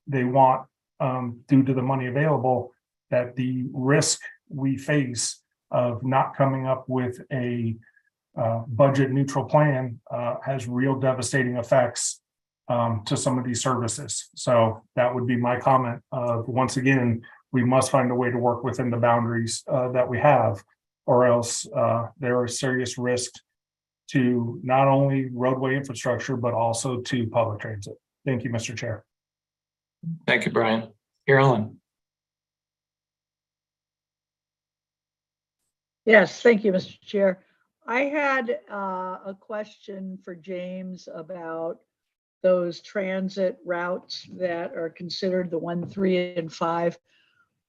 they want due to the money available, that the risk we face of not coming up with a budget neutral plan has real devastating effects to some of these services. So that would be my comment of, once again, we must find a way to work within the boundaries that we have, or else there are serious risks to not only roadway infrastructure, but also to public transit. Thank you, Mr. Chair. Thank you, Brian. Carolyn. Yes, thank you, Mr. Chair. I had a question for James about those transit routes that are considered the 1, 3, and 5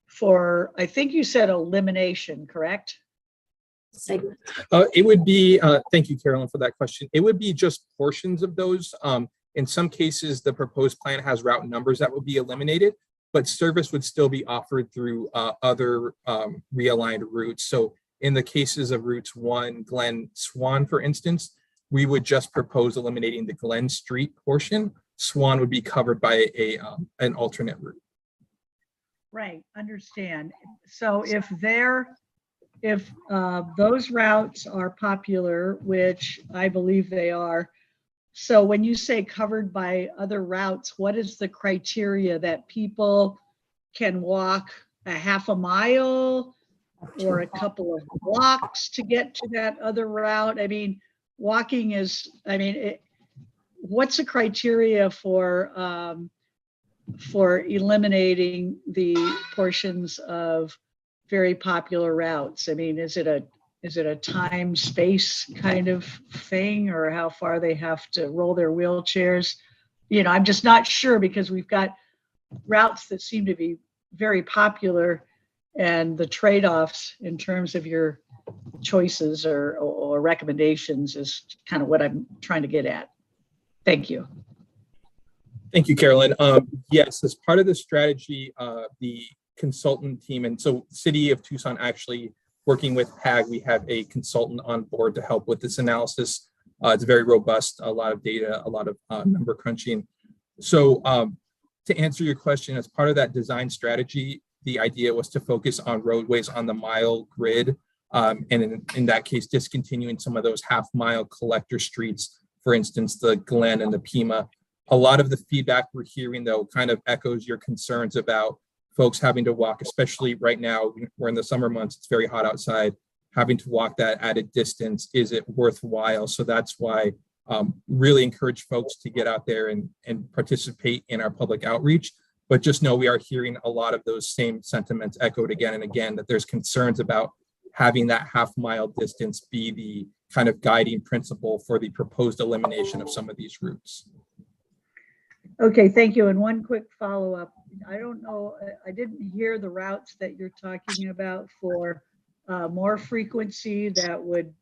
for, I think you said elimination, correct? It would be, thank you, Carolyn, for that question. It would be just portions of those. In some cases, the proposed plan has route numbers that will be eliminated, but service would still be offered through other realigned routes. So in the cases of routes 1, Glen, Swan, for instance, we would just propose eliminating the Glen Street portion. Swan would be covered by an alternate route. Right, understand. So if those routes are popular, which I believe they are, so when you say covered by other routes, what is the criteria that people can walk a half a mile or a couple of blocks to get to that other route? I mean, walking is, what's the criteria for eliminating the portions of very popular routes? I mean, is it a time space kind of thing, or how far they have to roll their wheelchairs? You know, I'm just not sure, because we've got routes that seem to be very popular, and the trade-offs in terms of your choices or recommendations is kind of what I'm trying to get at. Thank you. Thank you, Carolyn. Yes, as part of the strategy, the consultant team, and so City of Tucson actually working with PAG, we have a consultant on board to help with this analysis. It's very robust, a lot of data, a lot of number crunching. So to answer your question, as part of that design strategy, the idea was to focus on roadways on the mile grid. And in that case, discontinuing some of those half-mile collector streets, for instance, the Glen and the Pima. A lot of the feedback we're hearing, though, kind of echoes your concerns about folks having to walk, especially right now, we're in the summer months, it's very hot outside, having to walk that added distance, is it worthwhile? So that's why really encourage folks to get out there and participate in our public outreach. But just know we are hearing a lot of those same sentiments echoed again and again, that there's concerns about having that half-mile distance be the kind of guiding principle for the proposed elimination of some of these routes. Okay, thank you. And one quick follow-up. I don't know, I didn't hear the routes that you're talking about for more frequency that would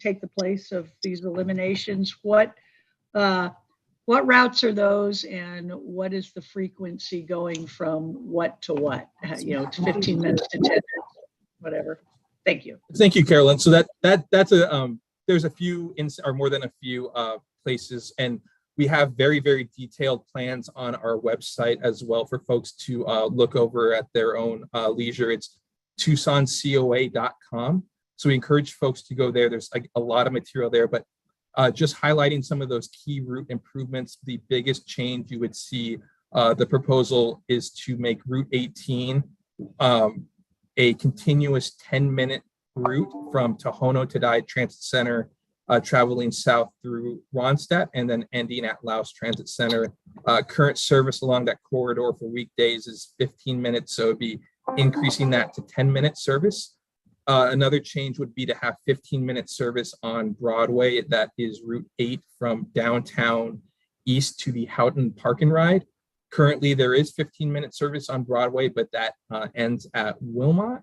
take the place of these eliminations. What routes are those, and what is the frequency going from what to what? You know, 15 minutes to 10 minutes, whatever. Thank you. Thank you, Carolyn. So that's a there's a few or more than a few places, and we have very, very detailed plans on our website as well for folks to look over at their own leisure. It's TucsonCOA.com. So we encourage folks to go there. There's a lot of material there, but just highlighting some of those key route improvements. The biggest change you would see, the proposal is to make Route 18 a continuous 10-minute route from Tohono Tadai Transit Center traveling south through Ronstadt and then ending at Laos Transit Center. Current service along that corridor for weekdays is 15 minutes, so it'd be increasing that to 10-minute service. Another change would be to have 15-minute service on Broadway. That is Route 8 from downtown east to the Houghton Park and Ride. Currently, there is 15-minute service on Broadway, but that ends at Wilmot.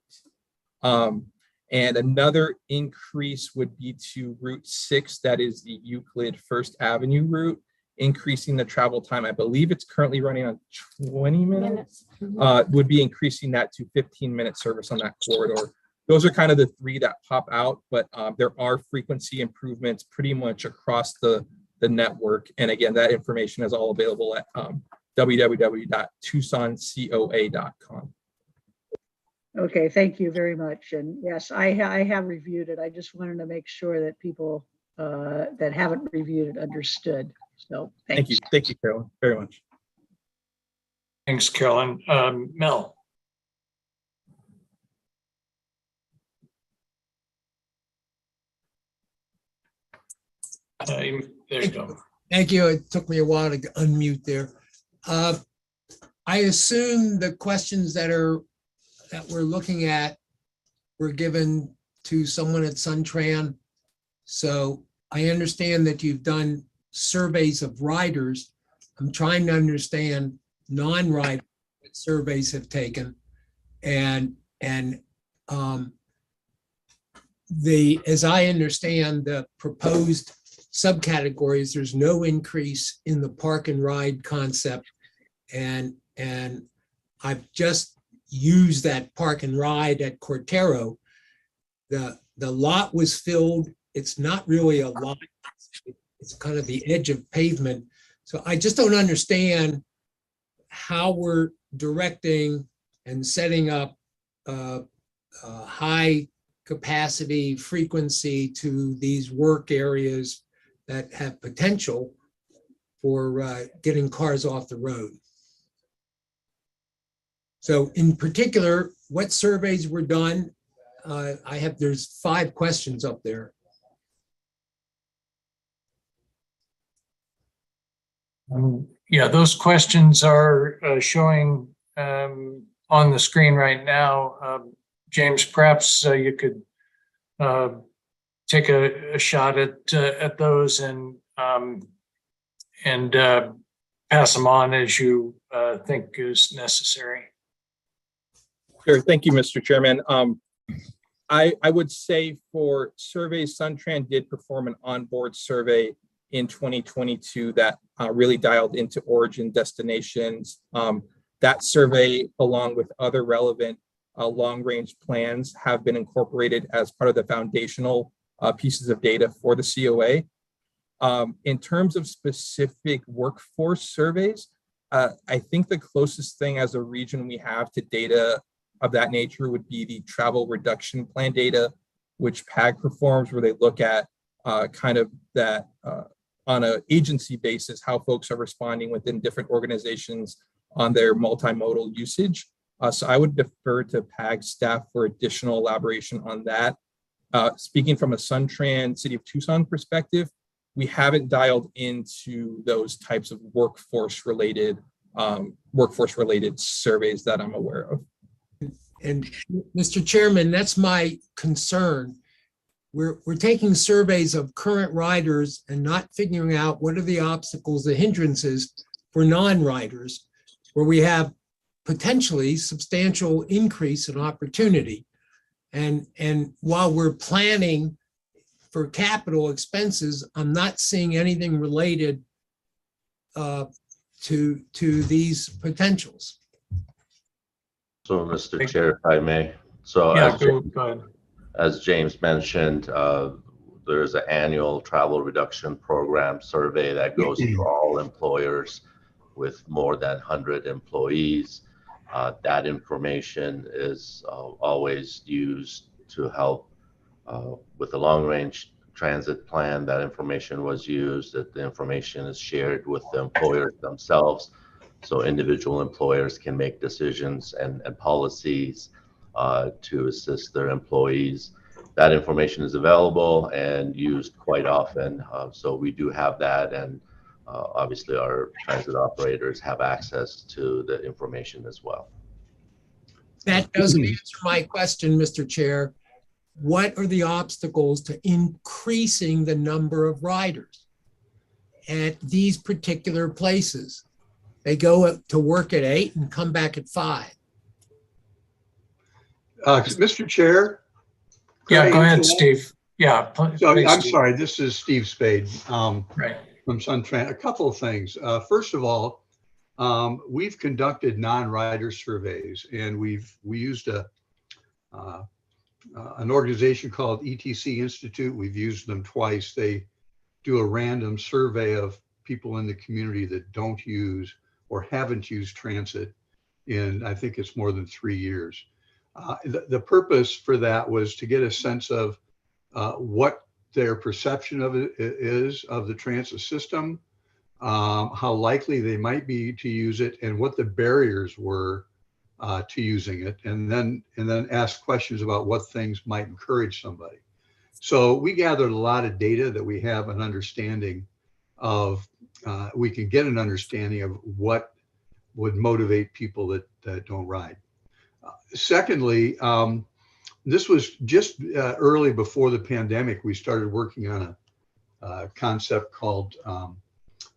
And another increase would be to Route 6, that is the Euclid First Avenue route, increasing the travel time. I believe it's currently running on 20 minutes. Would be increasing that to 15-minute service on that corridor. Those are kind of the three that pop out, but there are frequency improvements pretty much across the network. And again, that information is all available at www.tucsoncoa.com. Okay, thank you very much. And yes, I have reviewed it. I just wanted to make sure that people that haven't reviewed it understood. So Thank you. Thank you, Carolyn, very much. Thanks, Carolyn. Mel. There you go. Thank you. It took me a while to unmute there. I assume the questions that we're looking at were given to someone at Suntran. So I understand that you've done surveys of riders. I'm trying to understand non-rider surveys have taken. And as I understand the proposed subcategories, there's no increase in the park and ride concept. And I've just used that park and ride at Cortero. The lot was filled. It's not really a lot. It's kind of the edge of pavement. So I just don't understand how we're directing and setting up high capacity frequency to these work areas that have potential for getting cars off the road. So in particular, what surveys were done? There's 5 questions up there. Yeah, those questions are showing on the screen right now. James, perhaps you could take a shot at those and pass them on as you think is necessary. Sure. Thank you, Mr. Chairman. I would say for surveys, Suntran did perform an onboard survey in 2022 that really dialed into origin destinations. That survey, along with other relevant long-range plans, have been incorporated as part of the foundational pieces of data for the COA. In terms of specific workforce surveys, I think the closest thing as a region we have to data of that nature would be the travel reduction plan data, which PAG performs, where they look at kind of that on an agency basis, how folks are responding within different organizations on their multimodal usage. So I would defer to PAG staff for additional elaboration on that. Speaking from a Suntran City of Tucson perspective, we haven't dialed into those types of workforce related surveys that I'm aware of. And Mr. Chairman, that's my concern. We're taking surveys of current riders and not figuring out what are the obstacles, the hindrances for non-riders, where we have potentially substantial increase in opportunity. And while we're planning for capital expenses, I'm not seeing anything related to these potentials. So, Mr. Chair, if I may. So yeah, go ahead. As James mentioned, there's an annual travel reduction program survey that goes to all employers with more than 100 employees. That information is always used to help with the long-range transit plan. That information was used, that the information is shared with the employers themselves, so individual employers can make decisions and policies to assist their employees. that information is available and used quite often. So we do have that, and obviously our transit operators have access to the information as well. That doesn't answer my question, Mr. Chair. What are the obstacles to increasing the number of riders at these particular places? They go to work at 8 and come back at 5. Mr. Chair? Yeah, could I go ahead, answer that? Steve. Yeah. So, please, I'm Steve. sorry, this is Steve Spade. Right. From SunTran. A couple of things. First of all, we've conducted non-rider surveys, and we used an organization called ETC Institute. We've used them twice. They do a random survey of people in the community that don't use or haven't used transit in, I think it's more than 3 years. The purpose for that was to get a sense of what their perception of it is of the transit system, how likely they might be to use it, and what the barriers were to using it, and then ask questions about what things might encourage somebody. So we gathered a lot of data that we have an understanding of. We can get an understanding of what would motivate people that don't ride. Secondly, this was just early before the pandemic. We started working on a concept called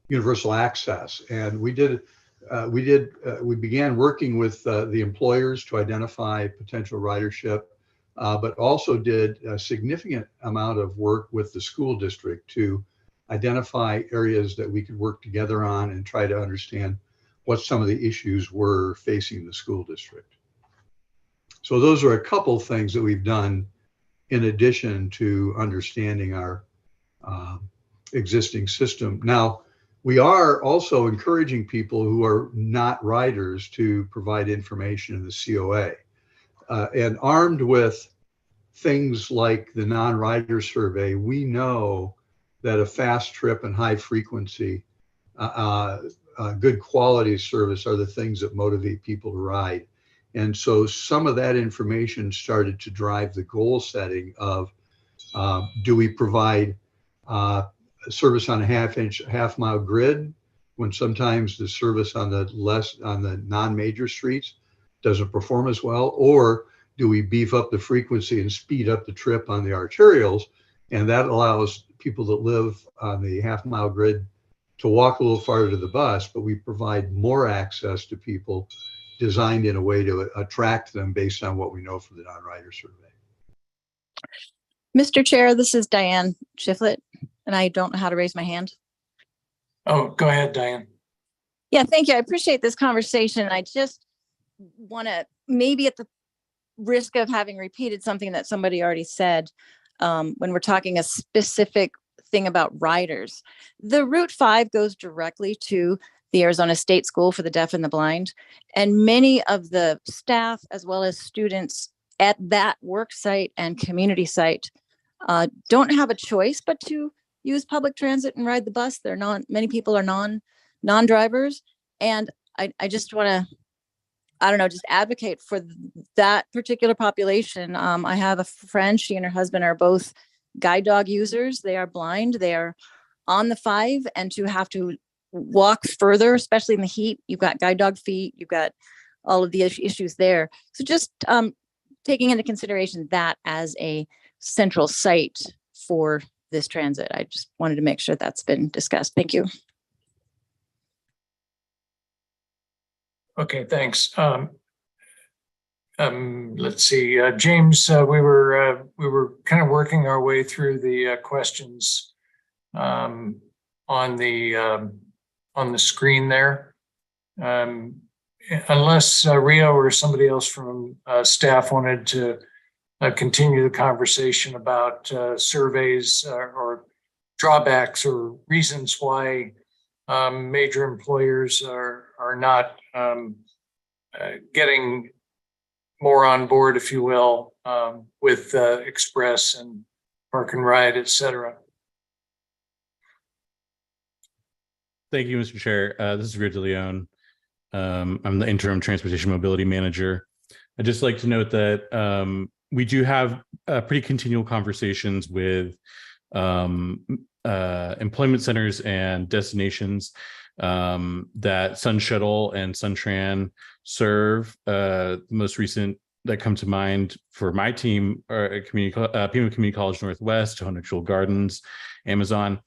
universal access, and we began working with the employers to identify potential ridership, but also did a significant amount of work with the school district to identify areas that we could work together on and try to understand what some of the issues were facing the school district. So those are a couple things that we've done in addition to understanding our existing system. Now, we are also encouraging people who are not riders to provide information in the COA. And armed with things like the non-rider survey, we know that a fast trip and high frequency, good quality service are the things that motivate people to ride. And so some of that information started to drive the goal setting of, do we provide service on a half mile grid when sometimes the service on the non-major streets doesn't perform as well? Or do we beef up the frequency and speed up the trip on the arterials? And that allows people that live on the half mile grid to walk a little farther to the bus, but we provide more access to people designed in a way to attract them based on what we know from the non-rider survey. Mr. Chair, this is Diane Shiflett, and I don't know how to raise my hand. Oh, go ahead, Diane. Yeah, thank you. I appreciate this conversation. I just want to, maybe at the risk of having repeated something that somebody already said, when we're talking a specific thing about riders, the Route 5 goes directly to the Arizona State School for the Deaf and the Blind. And many of the staff, as well as students at that work site and community site, don't have a choice but to use public transit and ride the bus. Many people are non-drivers. And I just want to, I don't know, just advocate for that particular population. I have a friend, she and her husband are both guide dog users. They are blind. They are on the 5, and to have to walk further, especially in the heat, you've got guide dog feet, you've got all of the issues there. So just taking into consideration that as a central site for this transit, I just wanted to make sure that's been discussed. Thank you. Okay, thanks. Let's see, James, we were kind of working our way through the questions on the screen there. Unless Rio or somebody else from staff wanted to continue the conversation about surveys or drawbacks or reasons why major employers are not getting more on board, if you will, with Express and Park and Ride, et cetera. Thank you, Mr. Chair. This is Rio DeLeon. I'm the interim transportation mobility manager. I'd just like to note that we do have pretty continual conversations with employment centers and destinations that Sun Shuttle and SunTran serve. The most recent that come to mind for my team are Pima Community College Northwest, Tohono Chul Gardens, Amazon.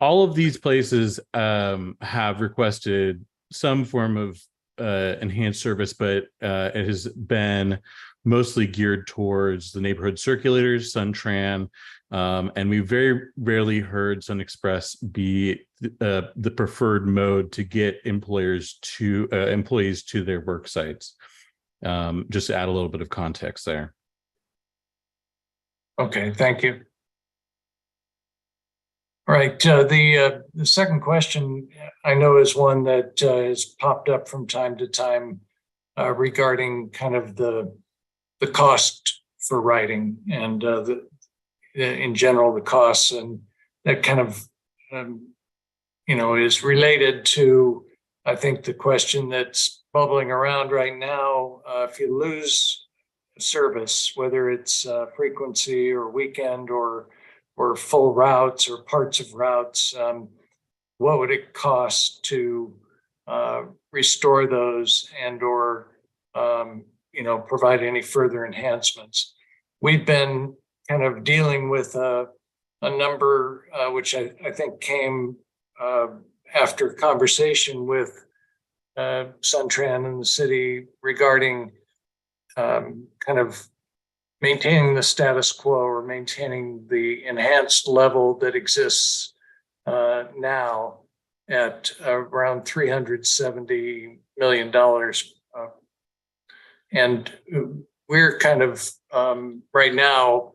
All of these places have requested some form of enhanced service, but it has been mostly geared towards the neighborhood circulators, SunTran, and we very rarely heard SunExpress be the preferred mode to get employees to their work sites. Just to add a little bit of context there. Okay, thank you. All right, the second question I know is one that has popped up from time to time regarding kind of the cost for writing and in general the costs, and that kind of is related to, I think, the question that's bubbling around right now. If you lose service, whether it's frequency or weekend or full routes or parts of routes, what would it cost to restore those and or provide any further enhancements? We've been kind of dealing with a number which I think came after conversation with SunTran and the city regarding kind of maintaining the status quo or maintaining the enhanced level that exists now at around $370 million. And we're kind of right now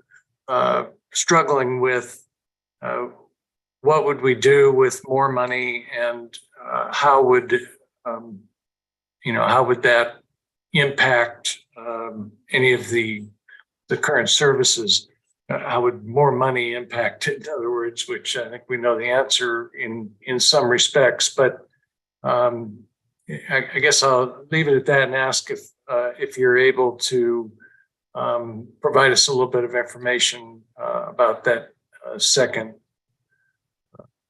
struggling with what would we do with more money, and how would that impact any of the current services? How would more money impact it, in other words, which I think we know the answer in some respects, but I guess I'll leave it at that and ask if you're able to provide us a little bit of information about that second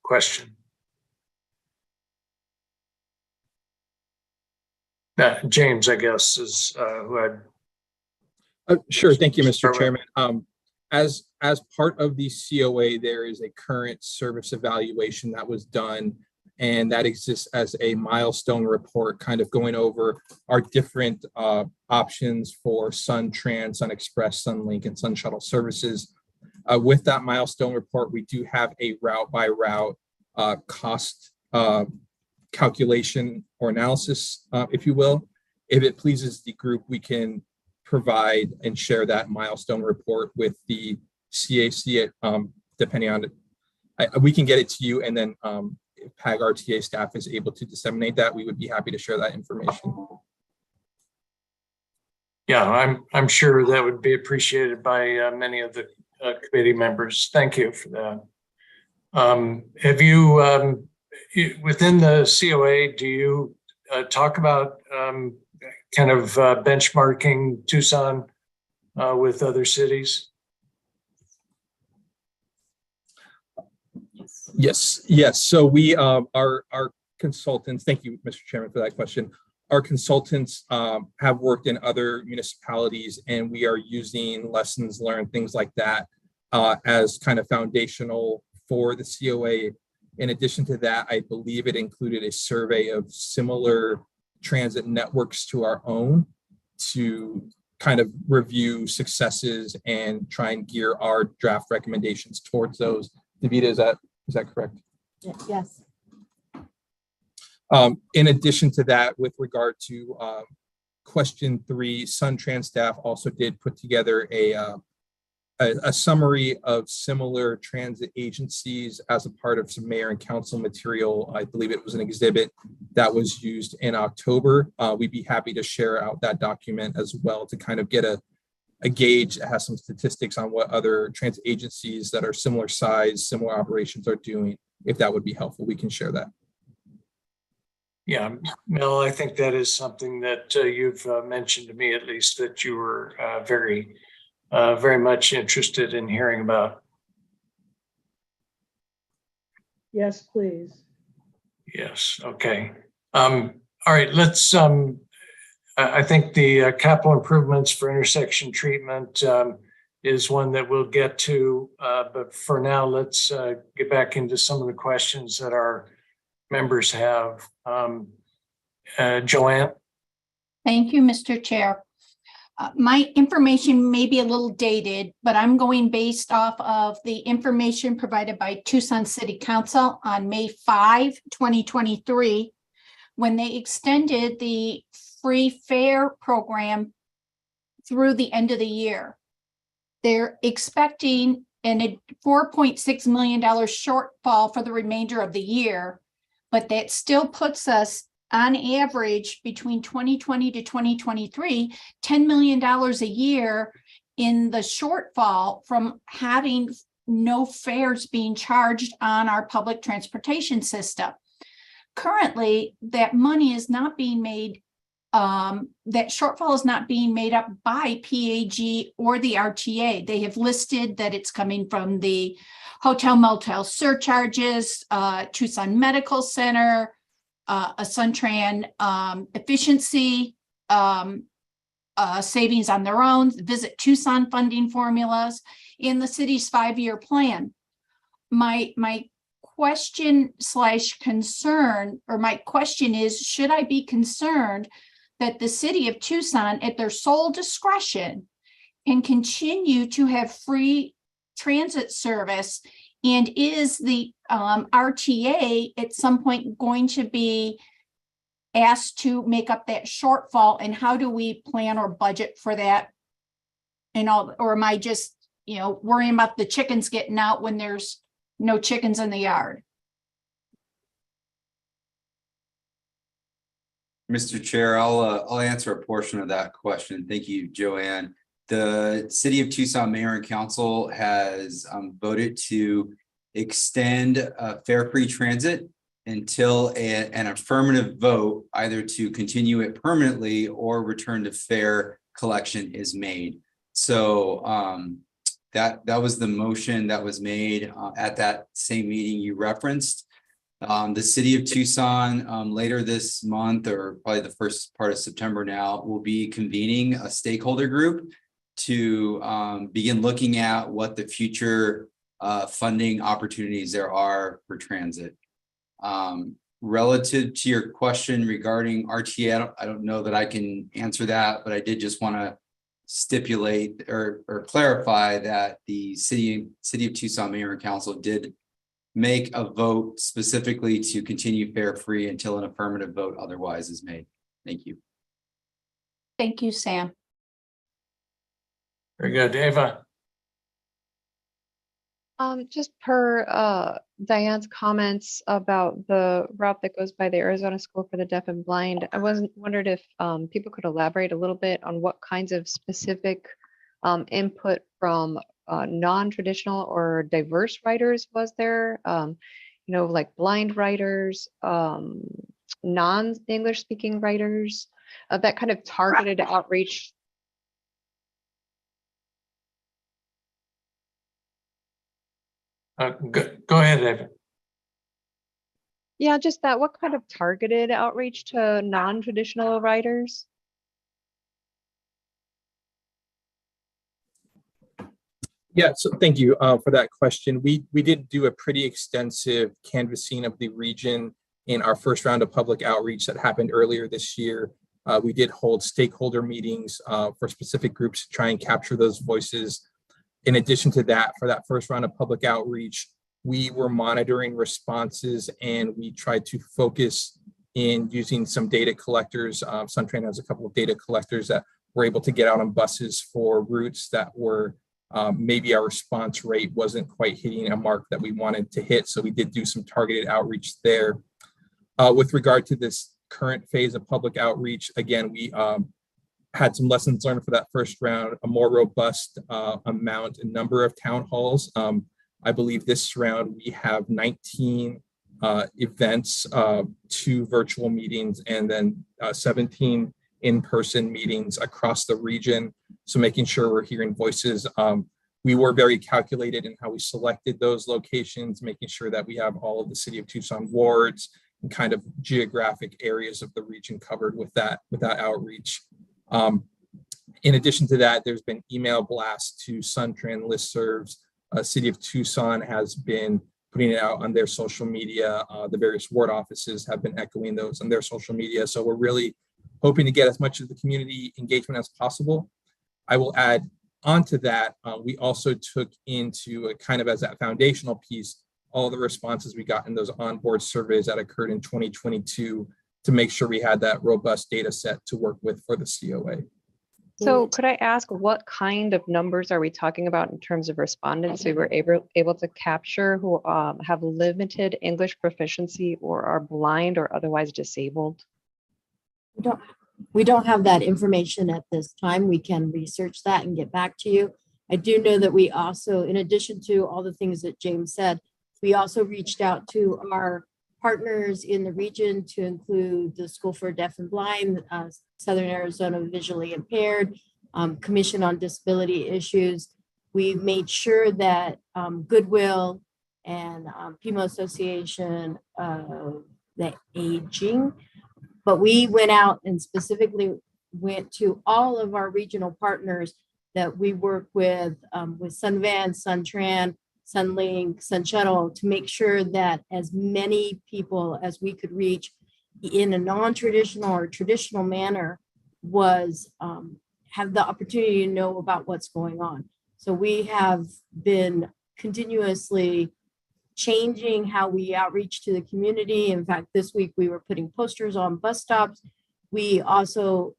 question. James, I guess, is who I'd. Sure. Thank you, Mr. Chairman. As part of the COA, there is a current service evaluation that was done, and that exists as a milestone report, kind of going over our different options for SunTran, SunExpress, SunLink, and Sun Shuttle services. With that milestone report, we do have a route by route cost calculation or analysis, if you will. If it pleases the group, we can provide and share that milestone report with the CAC, depending on it. We can get it to you, and then if PAG RTA staff is able to disseminate that, we would be happy to share that information. Yeah, I'm sure that would be appreciated by many of the committee members. Thank you for that. Have you, within the COA, do you talk about kind of benchmarking Tucson with other cities? Yes. So we our consultants. Thank you, Mr. Chairman, for that question. Our consultants have worked in other municipalities, and we are using lessons learned, things like that, as kind of foundational for the COA. In addition to that, I believe it included a survey of similar transit networks to our own to kind of review successes and try and gear our draft recommendations towards those. Davida, is that correct? Yes. In addition to that, with regard to question 3, SunTran staff also did put together a summary of similar transit agencies as a part of some mayor and council material. I believe it was an exhibit that was used in October. We'd be happy to share out that document as well to kind of get a gauge. It has some statistics on what other transit agencies that are similar size, similar operations are doing. If that would be helpful, we can share that. Yeah, Mel, I think that is something that you've mentioned to me, at least, that you were very very much interested in hearing about. Yes, please. Yes, okay. All right, let's, I think the capital improvements for intersection treatment is one that we'll get to. But for now, let's get back into some of the questions that our members have. Joanne? Thank you, Mr. Chair. My information may be a little dated, but I'm going based off of the information provided by Tucson City Council on May 5, 2023, when they extended the free fare program through the end of the year. They're expecting a $4.6 million shortfall for the remainder of the year, but that still puts us on average between 2020 to 2023, $10 million a year in the shortfall from having no fares being charged on our public transportation system. Currently, that money is not being made, that shortfall is not being made up by PAG or the RTA. They have listed that it's coming from the hotel motel surcharges, Tucson Medical Center, a Suntran efficiency, savings on their own, Visit Tucson funding formulas, in the city's 5-year plan. My question / concern, or my question is, should I be concerned that the city of Tucson, at their sole discretion, can continue to have free transit service? And is the RTA at some point going to be asked to make up that shortfall? And how do we plan or budget for that? And all, or am I just, worrying about the chickens getting out when there's no chickens in the yard? Mr. Chair, I'll answer a portion of that question. Thank you, Joanne. The City of Tucson Mayor and Council has voted to extend fare-free transit until an affirmative vote, either to continue it permanently or return to fare collection, is made. So that was the motion that was made at that same meeting you referenced. The City of Tucson later this month, or probably the first part of September now, will be convening a stakeholder group to begin looking at what the future funding opportunities there are for transit. Relative to your question regarding RTA, I don't know that I can answer that, but I did just want to stipulate or clarify that the City of Tucson Mayor and Council did make a vote specifically to continue fare free until an affirmative vote otherwise is made. Thank you. Thank you, Sam. Very good. Ava? Just per Diane's comments about the route that goes by the Arizona School for the Deaf and Blind, I wondered if people could elaborate a little bit on what kinds of specific input from non-traditional or diverse writers was there, like blind writers, non-English speaking writers, that kind of targeted outreach. Go ahead, David. Yeah, just that. What kind of targeted outreach to non-traditional writers? Yeah, so thank you for that question. We did do a pretty extensive canvassing of the region in our first round of public outreach that happened earlier this year. We did hold stakeholder meetings for specific groups to try and capture those voices. In addition to that, for that first round of public outreach, we were monitoring responses and we tried to focus in using some data collectors. Suntran has a couple of data collectors that were able to get out on buses for routes that were maybe our response rate wasn't quite hitting a mark that we wanted to hit. So we did do some targeted outreach there. With regard to this current phase of public outreach, again, we had some lessons learned for that first round, a more robust amount and number of town halls. I believe this round we have 19 events, 2 virtual meetings, and then 17 in-person meetings across the region. So making sure we're hearing voices. We were very calculated in how we selected those locations, making sure that we have all of the City of Tucson wards and kind of geographic areas of the region covered with that outreach. In addition to that, there's been email blasts to SunTran listservs. City of Tucson has been putting it out on their social media. The various ward offices have been echoing those on their social media. So we're really hoping to get as much of the community engagement as possible. I will add onto that, we also took into a kind of as that foundational piece, all the responses we got in those onboard surveys that occurred in 2022 to make sure we had that robust data set to work with for the COA. So could I ask what kind of numbers are we talking about in terms of respondents we were able to capture who have limited English proficiency or are blind or otherwise disabled? We don't have that information at this time. We can research that and get back to you. I do know that we also, in addition to all the things that James said, we also reached out to our partners in the region to include the School for Deaf and Blind, Southern Arizona Visually Impaired, Commission on Disability Issues. We've made sure that Goodwill and PIMO Association of the Aging, but we went out and specifically went to all of our regional partners that we work with SunVan, SunTran, SunLink, SunShuttle, to make sure that as many people as we could reach in a non-traditional or traditional manner was have the opportunity to know about what's going on. So we have been continuously changing how we outreach to the community. In fact, this week we were putting posters on bus stops. We also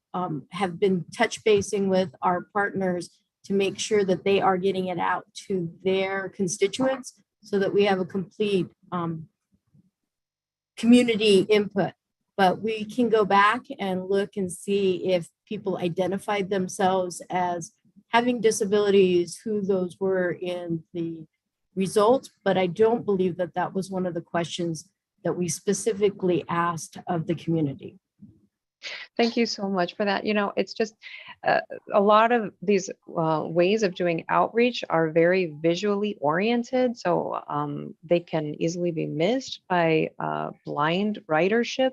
have been touch basing with our partners to make sure that they are getting it out to their constituents so that we have a complete community input. But we can go back and look and see if people identified themselves as having disabilities, who those were in the results. But I don't believe that that was one of the questions that we specifically asked of the community. Thank you so much for that. You know, it's just a lot of these ways of doing outreach are very visually oriented, so they can easily be missed by blind ridership.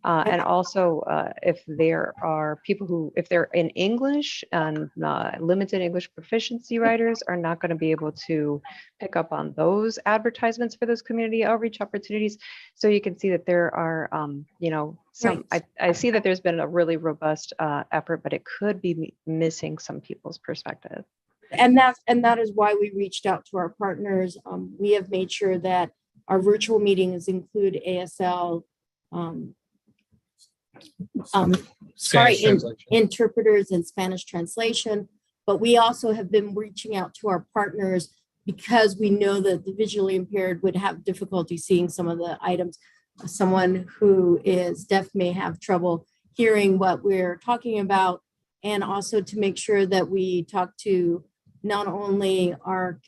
And also, if there are people who, if they're in English and limited English proficiency riders are not going to be able to pick up on those advertisements for those community outreach opportunities. So you can see that there are, you know, some, I see that there's been a really robust effort, but it could be missing some people's perspective. And that is why we reached out to our partners. We have made sure that our virtual meetings include ASL, interpreters and Spanish translation, but we also have been reaching out to our partners because we know that the visually impaired would have difficulty seeing some of the items. Someone who is deaf may have trouble hearing what we're talking about, and also to make sure that we talk to not only our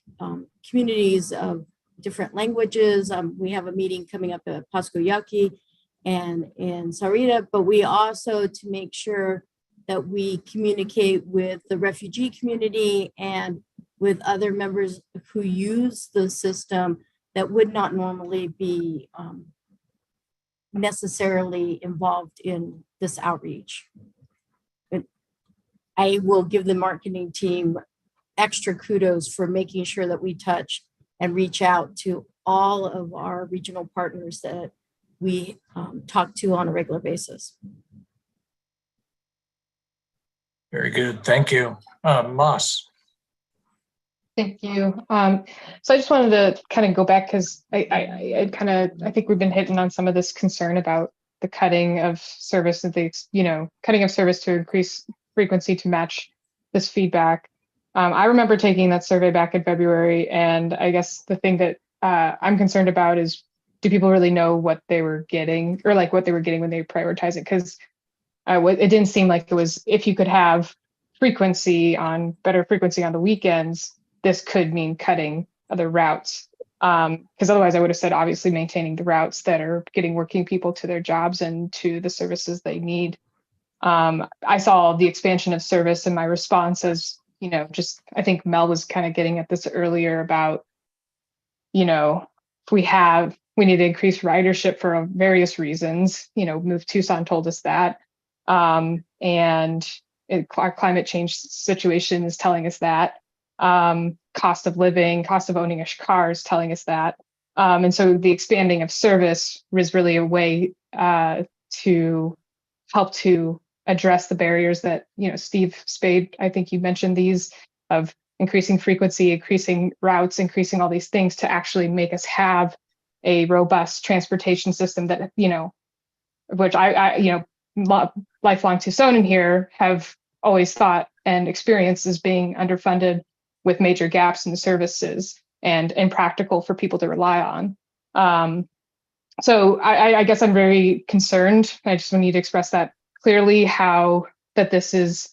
communities of different languages. We have a meeting coming up at Pasco Yaqui and in Sarita, but we also to make sure that we communicate with the refugee community and with other members who use the system that would not normally be necessarily involved in this outreach. I will give the marketing team extra kudos for making sure that we touch and reach out to all of our regional partners that we talk to on a regular basis. Very good. Thank you. Moss. Thank you. So I just wanted to kind of go back because I think we've been hitting on some of this concern about the cutting of service and the, you know, cutting of service to increase frequency to match this feedback. I remember taking that survey back in February, and I guess the thing that I'm concerned about is, do people really know what they were getting, or like what they were getting when they prioritize it? Because it didn't seem like it was, if you could have better frequency on the weekends, this could mean cutting other routes. Because otherwise I would have said, obviously maintaining the routes that are getting working people to their jobs and to the services they need. I saw the expansion of service in my response as, just, I think Mel was kind of getting at this earlier about, if we need to increase ridership for various reasons, Move Tucson told us that. Our climate change situation is telling us that. Cost of living, cost of owning a car is telling us that. And so the expanding of service was really a way to help to address the barriers that, Steve Spade, I think you mentioned these, of increasing frequency, increasing routes, increasing all these things to actually make us have a robust transportation system that, which I lifelong Tucsonan here have always thought and experienced as being underfunded with major gaps in the services and impractical for people to rely on. So I guess I'm very concerned. I just need to express that clearly, how that this is,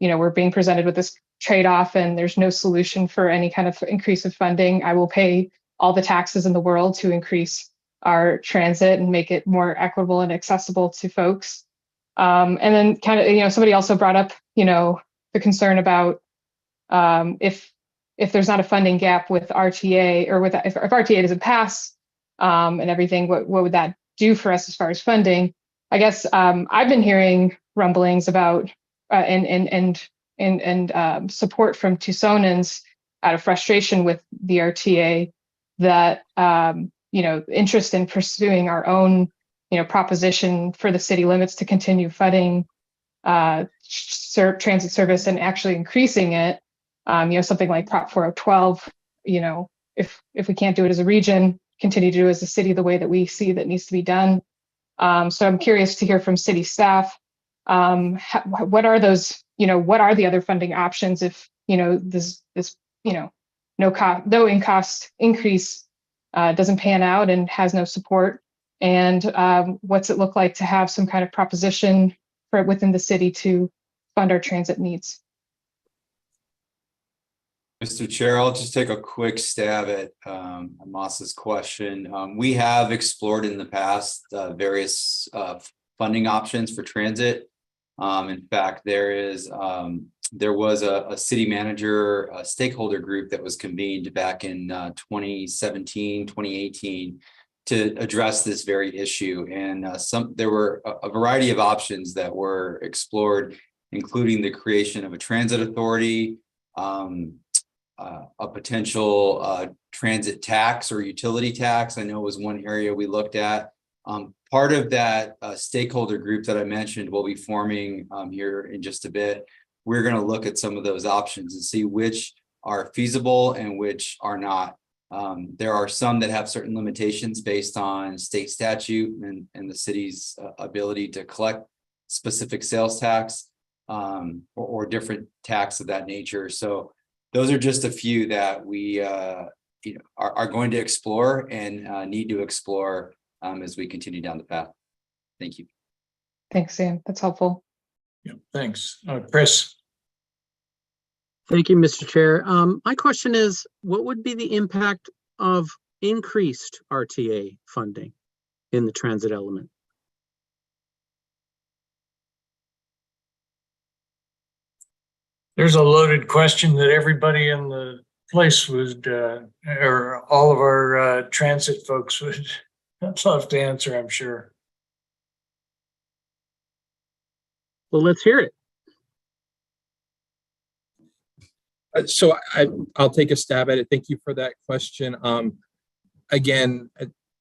we're being presented with this trade-off and there's no solution for any kind of increase of funding. I will pay all the taxes in the world to increase our transit and make it more equitable and accessible to folks. And then kind of, somebody also brought up, the concern about if there's not a funding gap with RTA, or if RTA doesn't pass and everything, what would that do for us as far as funding? I guess I've been hearing rumblings about and support from Tucsonans out of frustration with the RTA that interest in pursuing our own proposition for the city limits to continue funding transit service and actually increasing it. Something like Prop 4012. If we can't do it as a region, continue to do it as a city the way that we see that needs to be done. So I'm curious to hear from city staff. What are those? What are the other funding options if this no in-cost increase doesn't pan out and has no support? And what's it look like to have some kind of proposition for within the city to fund our transit needs? Mr. Chair, I'll just take a quick stab at Amas's question. We have explored in the past various funding options for transit. In fact, there was a city manager stakeholder group that was convened back in 2017, 2018 to address this very issue. And there were a variety of options that were explored, including the creation of a transit authority, a potential transit tax or utility tax, I know was one area we looked at. Part of that stakeholder group that I mentioned will be forming here in just a bit. We're going to look at some of those options and see which are feasible and which are not. There are some that have certain limitations based on state statute and the city's ability to collect specific sales tax or different tax of that nature. So those are just a few that we are going to explore and need to explore as we continue down the path. Thank you. Thanks, Sam. That's helpful. Yeah, thanks. Chris. Thank you, Mr. Chair. My question is, what would be the impact of increased RTA funding in the transit element? There's a loaded question that everybody in the place would, or all of our transit folks would love to answer, I'm sure. Well, let's hear it. So I'll take a stab at it. Thank you for that question. Again,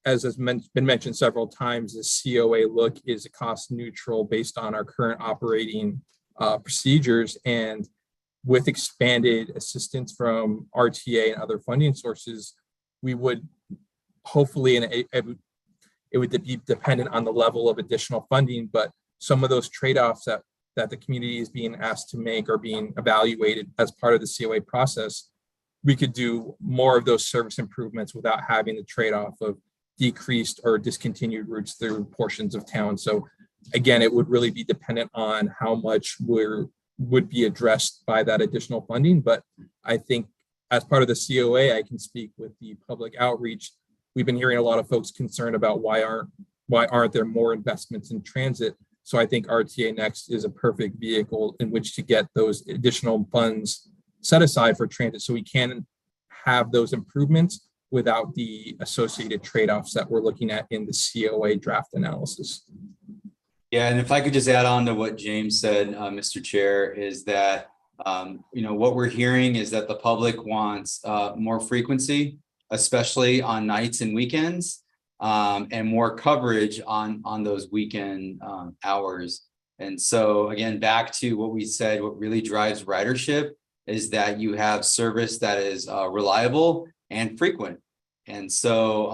as has been mentioned several times, the COA look is cost neutral based on our current operating procedures, and with expanded assistance from RTA and other funding sources, we would hopefully, and it would be dependent on the level of additional funding, but some of those trade-offs that the community is being asked to make are being evaluated as part of the COA process. We could do more of those service improvements without having the trade-off of decreased or discontinued routes through portions of town. So again, it would really be dependent on how much would be addressed by that additional funding. But I think as part of the COA, I can speak with the public outreach. We've been hearing a lot of folks concerned about why aren't there more investments in transit. So I think RTA Next is a perfect vehicle in which to get those additional funds set aside for transit so we can have those improvements without the associated trade-offs that we're looking at in the COA draft analysis. Yeah, and if I could just add on to what James said, Mr. Chair, is that what we're hearing is that the public wants more frequency, especially on nights and weekends, and more coverage on those weekend hours. And so again, back to what we said, what really drives ridership is that you have service that is reliable and frequent. And so,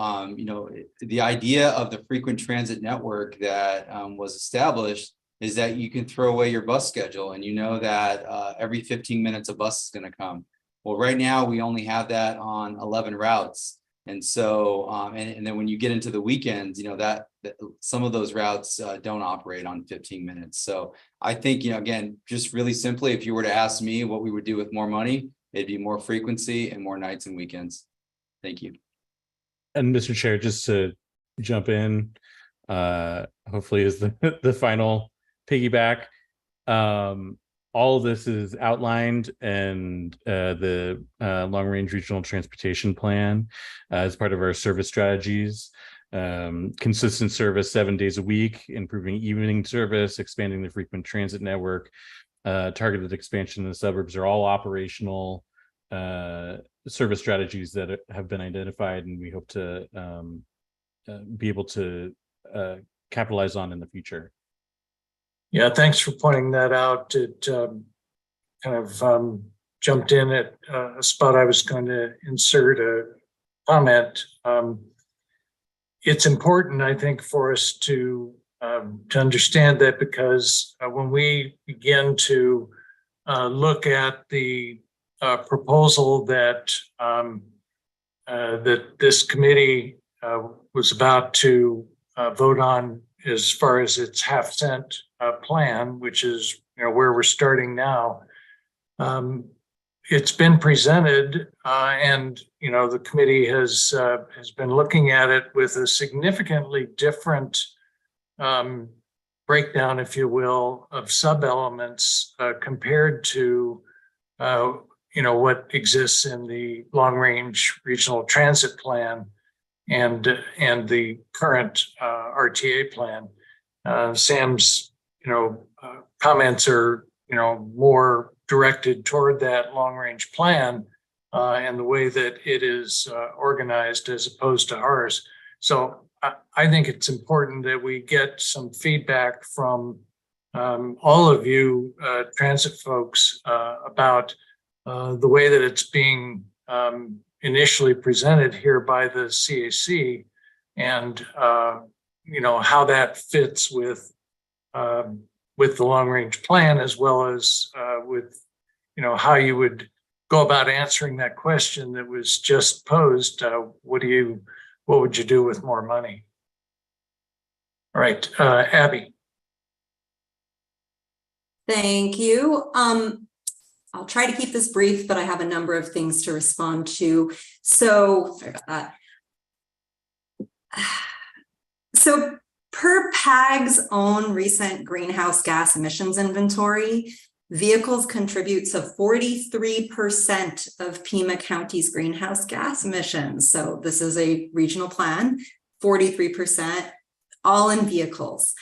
the idea of the frequent transit network that was established is that you can throw away your bus schedule and you know that every 15 minutes a bus is going to come. Well, right now we only have that on 11 routes. And so, and then when you get into the weekends, that some of those routes don't operate on 15 minutes. So I think, again, just really simply, if you were to ask me what we would do with more money, it'd be more frequency and more nights and weekends. Thank you. And Mr. Chair, just to jump in, hopefully is the final piggyback. All of this is outlined in the Long Range Regional Transportation Plan as part of our service strategies. Consistent service 7 days a week, improving evening service, expanding the frequent transit network, targeted expansion in the suburbs are all operational service strategies that have been identified, and we hope to be able to capitalize on in the future. Yeah, thanks for pointing that out. It kind of jumped in at a spot I was going to insert a comment. It's important, I think, for us to understand that, because when we begin to look at the proposal that that this committee was about to vote on as far as its half-cent plan, which is where we're starting now. It's been presented, and the committee has been looking at it with a significantly different breakdown, if you will, of sub-elements compared to what exists in the long-range regional transit plan and the current RTA plan. Sam's comments are more directed toward that long-range plan and the way that it is organized as opposed to ours. So I think it's important that we get some feedback from all of you transit folks about the way that it's being initially presented here by the CAC, and how that fits with the long-range plan, as well as with how you would go about answering that question that was just posed. What would you do with more money? All right, Abby. Thank you. I'll try to keep this brief, but I have a number of things to respond to. So per PAG's own recent greenhouse gas emissions inventory, vehicles contribute to 43% of Pima County's greenhouse gas emissions. So this is a regional plan, 43%, all in vehicles.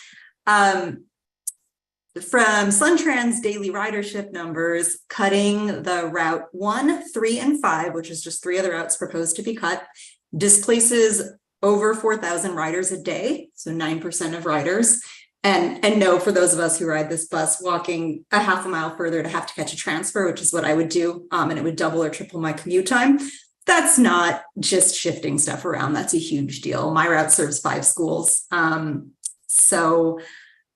From SunTrans daily ridership numbers, cutting the route 1, 3, and 5, which is just 3 other routes proposed to be cut, displaces over 4,000 riders a day, so 9% of riders. And no, for those of us who ride this bus, walking a half a mile further to have to catch a transfer, which is what I would do, and it would double or triple my commute time. That's not just shifting stuff around. That's a huge deal. My route serves 5 schools. So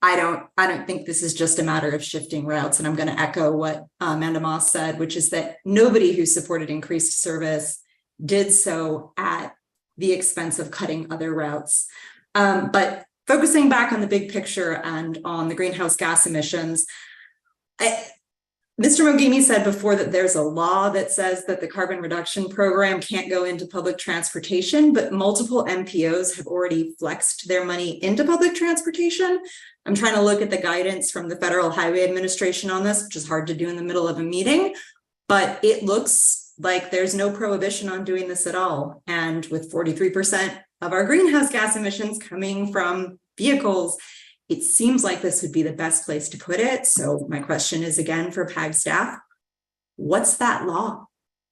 I don't think this is just a matter of shifting routes. And I'm going to echo what Amanda Moss said, which is that nobody who supported increased service did so at the expense of cutting other routes. But focusing back on the big picture and on the greenhouse gas emissions, Mr. Mogimi said before that there's a law that says that the carbon reduction program can't go into public transportation, but multiple MPOs have already flexed their money into public transportation. I'm trying to look at the guidance from the Federal Highway Administration on this, which is hard to do in the middle of a meeting, but it looks like there's no prohibition on doing this at all. And with 43% of our greenhouse gas emissions coming from vehicles, it seems like this would be the best place to put it. So my question is again for PAG staff, what's that law?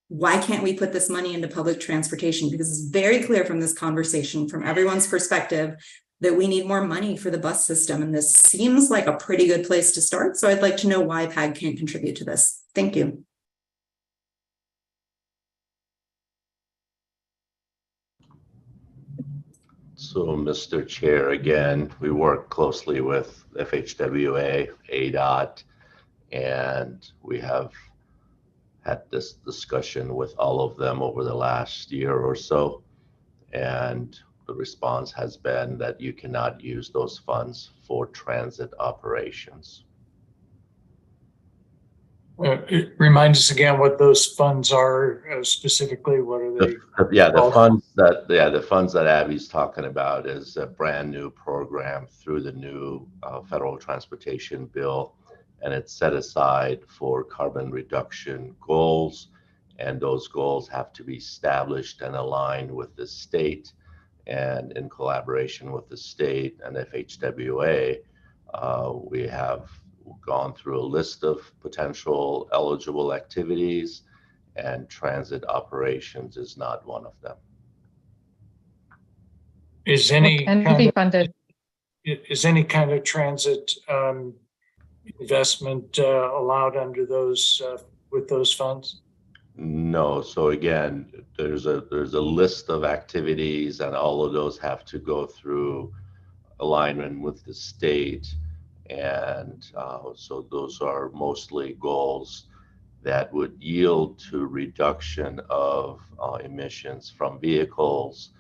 Why can't we put this money into public transportation? Because it's very clear from this conversation, from everyone's perspective, that we need more money for the bus system. And this seems like a pretty good place to start. So I'd like to know why PAG can't contribute to this. Thank you. So, Mr. Chair, again, we work closely with FHWA, ADOT, and we have had this discussion with all of them over the last year or so. And the response has been that you cannot use those funds for transit operations. Remind us again what those funds are specifically. What are they? The funds that Abby's talking about is a brand new program through the new federal transportation bill, and it's set aside for carbon reduction goals, and those goals have to be established and aligned with the state, and in collaboration with the state and FHWA, we have gone through a list of potential eligible activities, and transit operations is not one of them. Is any Can kind be of, funded. is any kind of transit investment allowed under those with those funds? No. So again, there's a list of activities, and all of those have to go through alignment with the state. And so those are mostly goals that would yield to reduction of emissions from vehicles.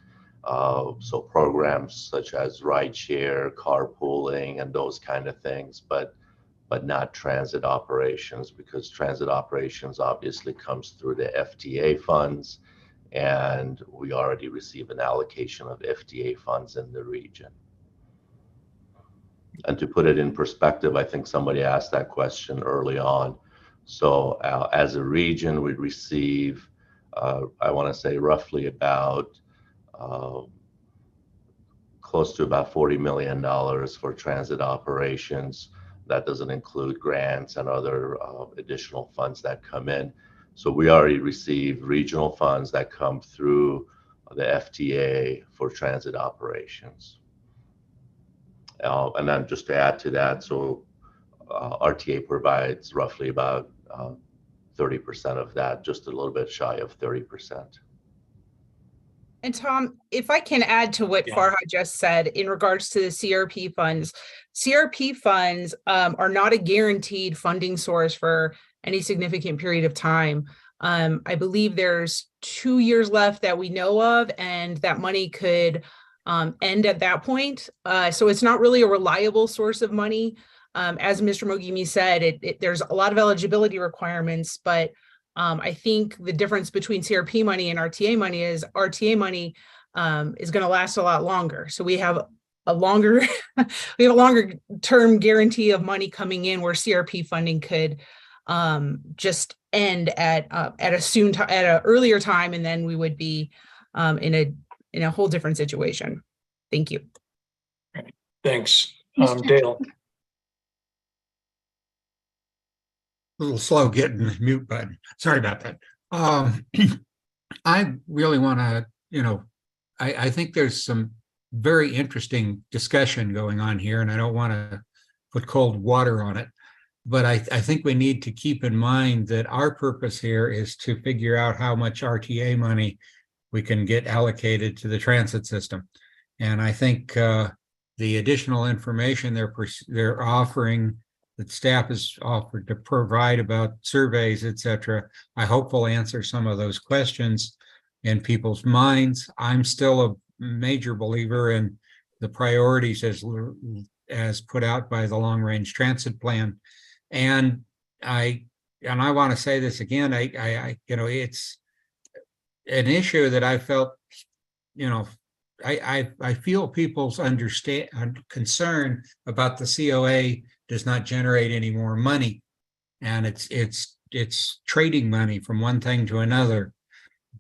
So programs such as rideshare, carpooling, and those kind of things, but not transit operations, because transit operations obviously comes through the FTA funds, and we already receive an allocation of FTA funds in the region. And to put it in perspective, I think somebody asked that question early on. So as a region, we receive, I want to say roughly about close to about $40 million for transit operations. That doesn't include grants and other additional funds that come in. So we already receive regional funds that come through the FTA for transit operations. And then just to add to that, so RTA provides roughly about 30% of that, just a little bit shy of 30%. And Tom, if I can add to what Farhad just said in regards to the CRP funds are not a guaranteed funding source for any significant period of time. I believe there's 2 years left that we know of, and that money could end at that point. So it's not really a reliable source of money. As Mr. Mogimi said, there's a lot of eligibility requirements, but I think the difference between CRP money and RTA money is RTA money is going to last a lot longer. So we have a longer term guarantee of money coming in, where CRP funding could just end at an earlier time, and then we would be in a whole different situation. Thank you. Thanks. Dale. A little slow getting the mute button. Sorry about that. I really want to, I think there's some very interesting discussion going on here, and I don't want to put cold water on it, but I think we need to keep in mind that our purpose here is to figure out how much RTA money we can get allocated to the transit system. And I think the additional information they're offering, that staff has offered to provide about surveys, et cetera, I hope will answer some of those questions in people's minds. I'm still a major believer in the priorities as put out by the long range transit plan. And I and I want to say this again, it's an issue that I felt, I feel people's concern about the COA does not generate any more money. And it's trading money from one thing to another.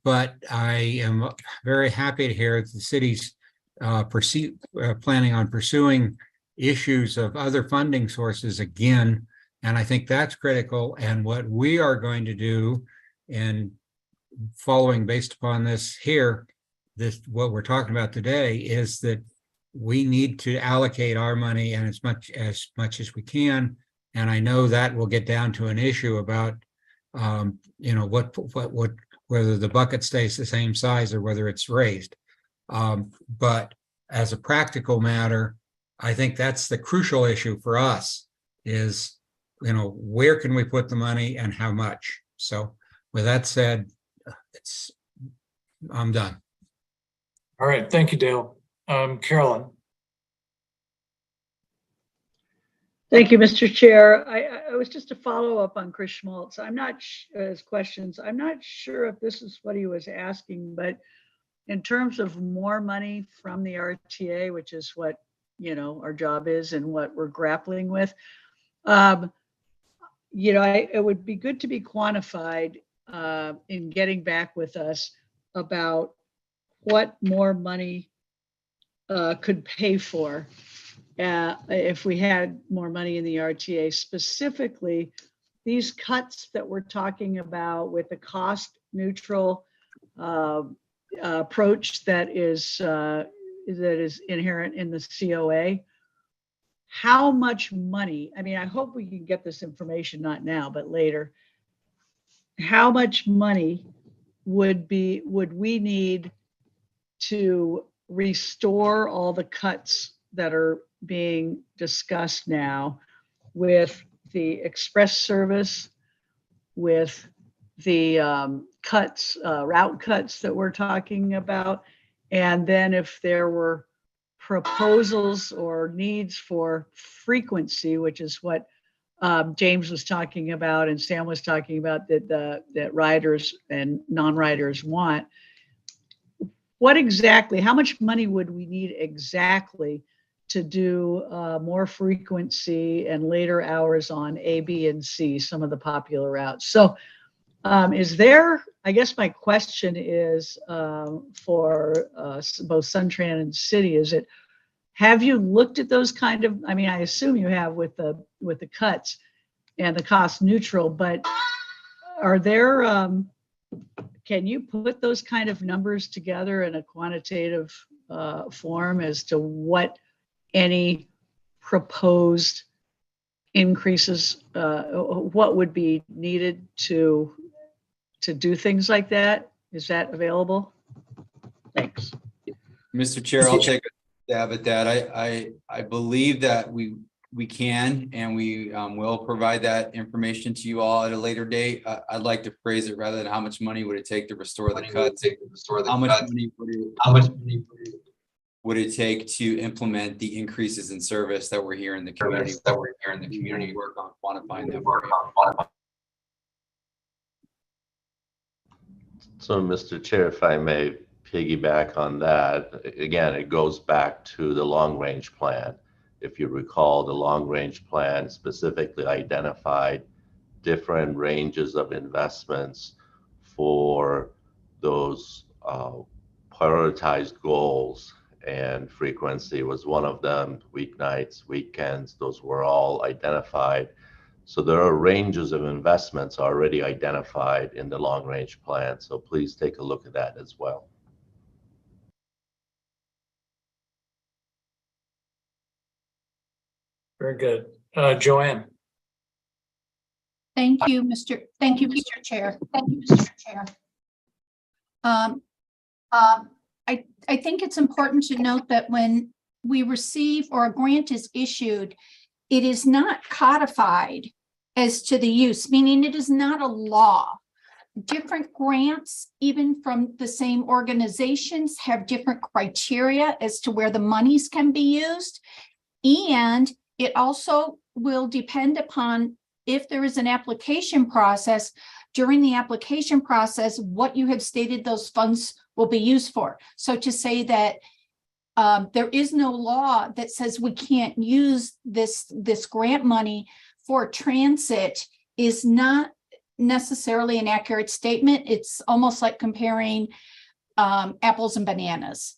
But I am very happy to hear that the city's planning on pursuing issues of other funding sources again. And I think that's critical. And what we are going to do, and following based upon this here, what we're talking about today, is that we need to allocate our money and as much as we can. And I know that will get down to an issue about whether the bucket stays the same size or whether it's raised. But as a practical matter, I think that's the crucial issue for us is, where can we put the money and how much? So with that said, I'm done. All right, thank you, Dale. Carolyn. Thank you, Mr. Chair. I was just a follow-up on Chris Schmaltz. I'm not his questions. I'm not sure if this is what he was asking, but in terms of more money from the RTA, which is what our job is and what we're grappling with, it would be good to be quantified in getting back with us about what more money could pay for if we had more money in the RTA, specifically these cuts that we're talking about with the cost neutral approach that is inherent in the COA. How much money, I hope we can get this information, not now, but later. How much money would we need to restore all the cuts that are being discussed now with the express service, with the route cuts that we're talking about, and then if there were proposals or needs for frequency, which is what James was talking about and Sam was talking about, that riders and non-riders want. What exactly, how much money would we need exactly to do more frequency and later hours on A, B, and C, some of the popular routes? So I guess my question is for both Suntran and City, have you looked at those kind of, I assume you have with the cuts and the cost neutral, but are there, can you put those kind of numbers together in a quantitative form as to what any proposed increases, what would be needed to do things like that? Is that available? Thanks. Mr. Chair, I'll take a stab at that. I believe that we can and we will provide that information to you all at a later date. I'd like to phrase it rather than how much money would it take to restore the cuts. How much money would it take to implement the increases in service that we're here in the community, work on quantifying them. So, Mr. Chair, if I may piggyback on that, again, it goes back to the long-range plan. If you recall, the long-range plan specifically identified different ranges of investments for those prioritized goals, and frequency was one of them. Weeknights, weekends, those were all identified. So there are ranges of investments already identified in the long-range plan. So please take a look at that as well. Very good. Joanne. Thank you, Mr. Chair. Thank you, Mr. Chair. I think it's important to note that when we receive or a grant is issued, it is not codified as to the use, meaning it is not a law. Different grants, even from the same organizations, have different criteria as to where the monies can be used. And it also will depend upon if there is an application process, during the application process, what you have stated those funds will be used for. So to say that there is no law that says we can't use this grant money for transit is not necessarily an accurate statement. It's almost like comparing apples and bananas.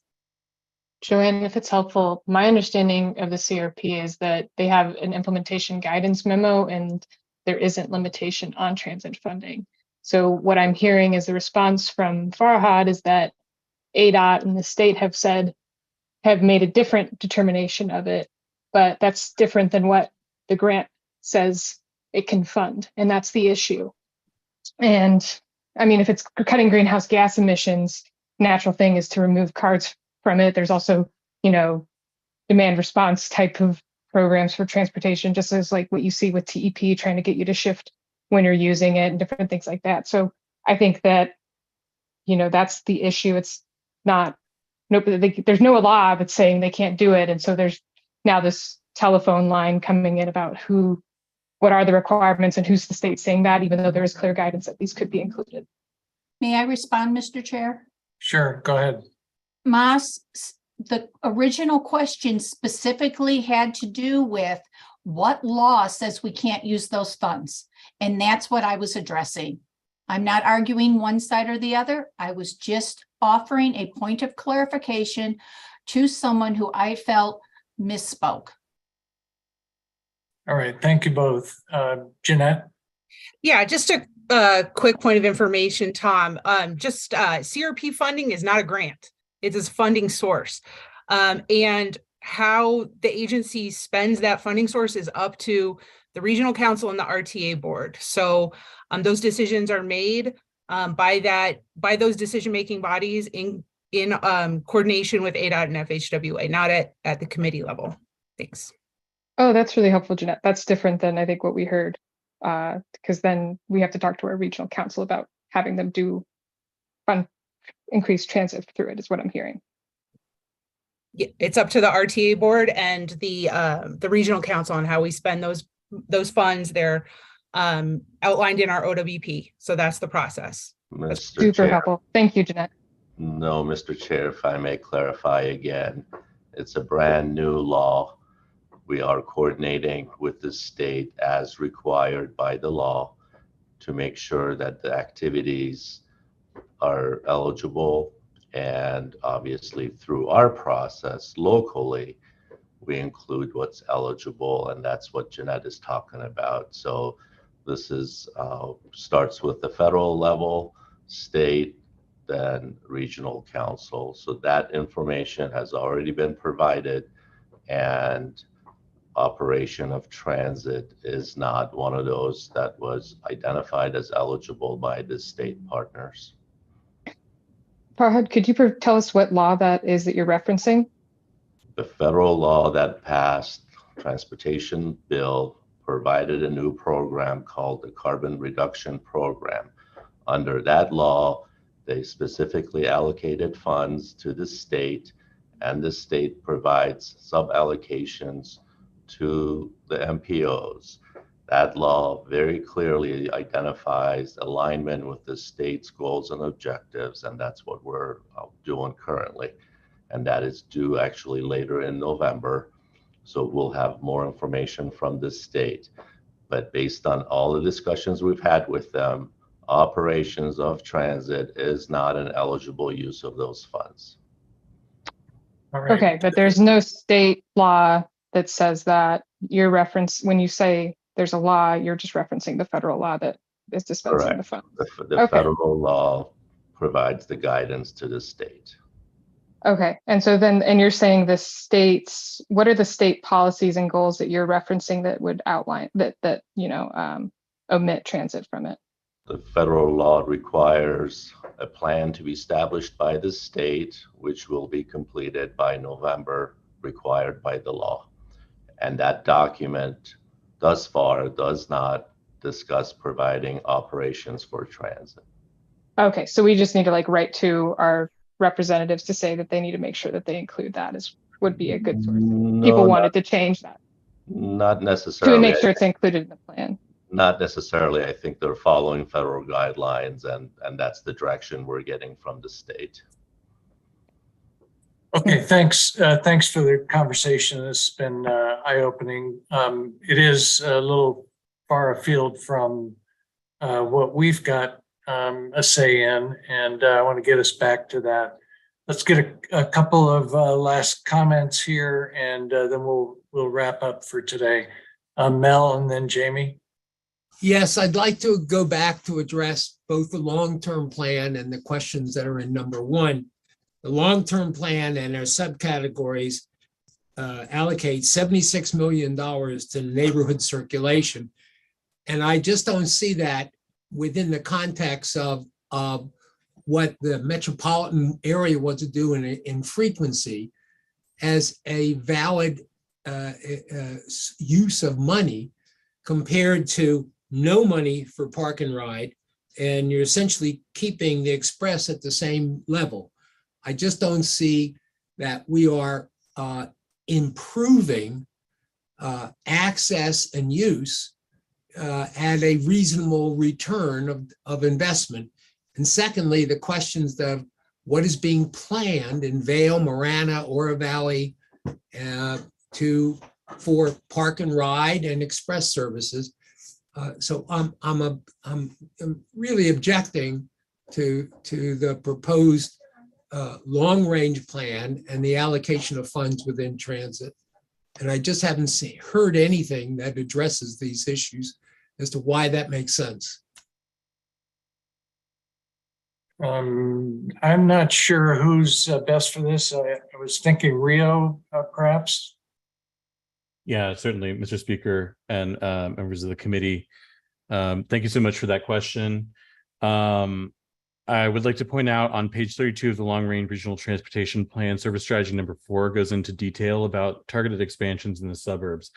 Joanne, if it's helpful, my understanding of the CRP is that they have an implementation guidance memo and there isn't limitation on transit funding. So what I'm hearing is the response from Farhad is that ADOT and the state have made a different determination of it, but that's different than what the grant says it can fund, and that's the issue. And I mean, if it's cutting greenhouse gas emissions, natural thing is to remove cars from it. There's also, demand response type of programs for transportation, just as like what you see with TEP trying to get you to shift when you're using it and different things like that. So I think that, that's the issue. It's not, there's no law that's saying they can't do it. And so there's now this telephone line coming in about what are the requirements and who's the state saying that, even though there is clear guidance that these could be included. May I respond, Mr. Chair? Sure, go ahead. Mas, the original question specifically had to do with what law says we can't use those funds. And that's what I was addressing. I'm not arguing one side or the other. I was just offering a point of clarification to someone who I felt misspoke. All right, thank you both. Jeanette? Yeah, just a quick point of information, Tom. CRP funding is not a grant. It is a funding source. And how the agency spends that funding source is up to the regional council and the RTA board. So those decisions are made by those decision-making bodies in coordination with ADOT and FHWA, not at the committee level. Thanks. Oh, that's really helpful, Jeanette. That's different than I think what we heard, because then we have to talk to our regional council about having them do increased transit through it, is what I'm hearing. Yeah, it's up to the RTA board and the regional council on how we spend those funds. They're outlined in our OWP. So that's the process. Super helpful. Thank you, Jeanette. No, Mr. Chair, if I may clarify again, it's a brand new law. We are coordinating with the state as required by the law to make sure that the activities are eligible. And obviously through our process locally, we include what's eligible, and that's what Jeanette is talking about. So this is starts with the federal level, state, then regional council. So that information has already been provided, and operation of transit is not one of those that was identified as eligible by the state partners. Farhad, could you tell us what law that is that you're referencing? The federal law that passed, transportation bill, provided a new program called the Carbon Reduction Program. Under that law, they specifically allocated funds to the state, and the state provides sub-allocations to the MPOs. That law very clearly identifies alignment with the state's goals and objectives, and that's what we're doing currently. And that is due actually later in November. So we'll have more information from the state. But based on all the discussions we've had with them, operations of transit is not an eligible use of those funds. All right. Okay, but there's no state law that says that. When you say there's a law, you're just referencing the federal law that is dispensing the funds. The federal law provides the guidance to the state. Okay, and so then, and you're saying the states, what are the state policies and goals that you're referencing that would outline that omit transit from it? The federal law requires a plan to be established by the state, which will be completed by November, required by the law. And that document thus far does not discuss providing operations for transit. Okay, so we just need to write to our representatives to say that they need to make sure that they include that would be a good source. People wanted to change that. Not necessarily. To make sure it's included in the plan. not necessarily. I think they're following federal guidelines, and that's the direction we're getting from the state. Okay, thanks. Thanks for the conversation. It's been eye-opening. It is a little far afield from what we've got a say in, and I want to get us back to that. Let's get a couple of last comments here, and then we'll wrap up for today. Mel and then Jamie. Yes, I'd like to go back to address both the long-term plan and the questions that are in number one. The long-term plan and our subcategories allocate $76 million to neighborhood circulation. And I just don't see that within the context of what the metropolitan area wants to do in frequency as a valid use of money compared to no money for park and ride, and you're essentially keeping the express at the same level. I just don't see that we are improving access and use at a reasonable return of investment. And secondly, the questions of what is being planned in Vail, Marana, Oro Valley for park and ride and express services. So I'm really objecting to the proposed long-range plan and the allocation of funds within transit. And I just haven't heard anything that addresses these issues as to why that makes sense. I'm not sure who's best for this. I was thinking Rio, perhaps. Yeah, certainly, Mr. Speaker and members of the committee. Thank you so much for that question. I would like to point out on page 32 of the Long Range Regional Transportation Plan, service strategy number 4 goes into detail about targeted expansions in the suburbs.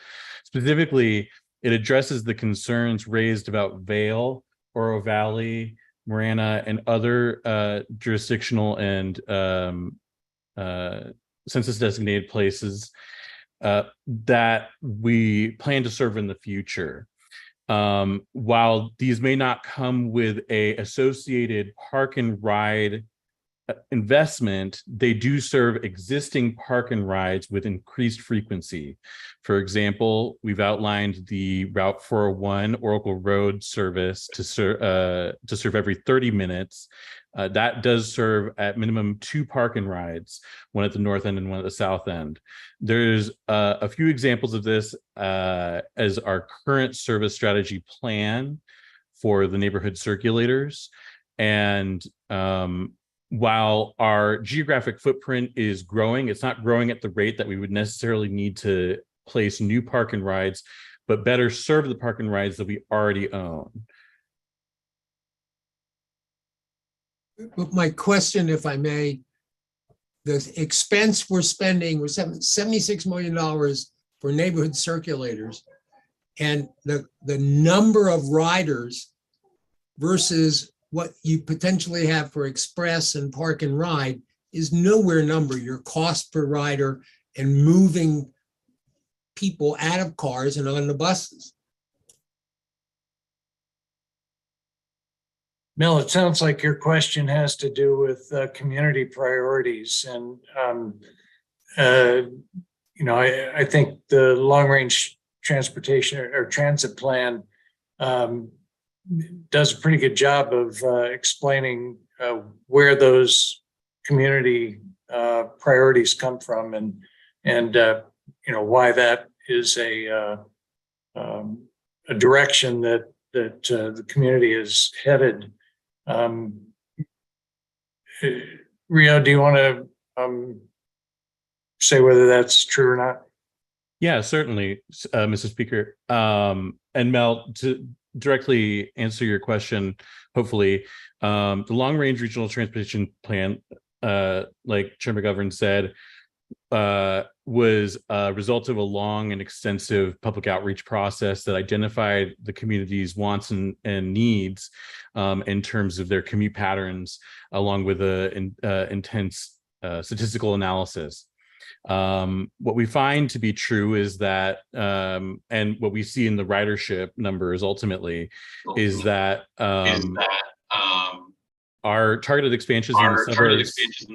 Specifically, it addresses the concerns raised about Vail, Oro Valley, Marana, and other jurisdictional and census designated places that we plan to serve in the future. While these may not come with a associated park and ride investment, they do serve existing park and rides with increased frequency. For example, we've outlined the Route 401 Oracle Road service to serve every 30 minutes. That does serve at minimum 2 park and rides, one at the north end and one at the south end. There's a few examples of this as our current service strategy plan for the neighborhood circulators. And while our geographic footprint is growing, it's not growing at the rate that we would necessarily need to place new park and rides, but better serve the park and rides that we already own. But my question, if I may, the expense we're spending was $76 million for neighborhood circulators, and the number of riders versus what you potentially have for express and park and ride is nowhere number your cost per rider and moving people out of cars and on the buses. Mel, it sounds like your question has to do with community priorities. And, I think the long-range transportation or transit plan does a pretty good job of explaining where those community priorities come from and why that is a direction that the community is headed. Rio, do you want to say whether that's true or not? Yeah, certainly, Mr. Speaker. And Mel, to directly answer your question, hopefully, the Long Range Regional Transportation Plan, like Chair McGovern said, was a result of a long and extensive public outreach process that identified the community's wants and needs in terms of their commute patterns, along with an intense statistical analysis. What we find to be true is that, and what we see in the ridership numbers ultimately, is that our targeted expansions in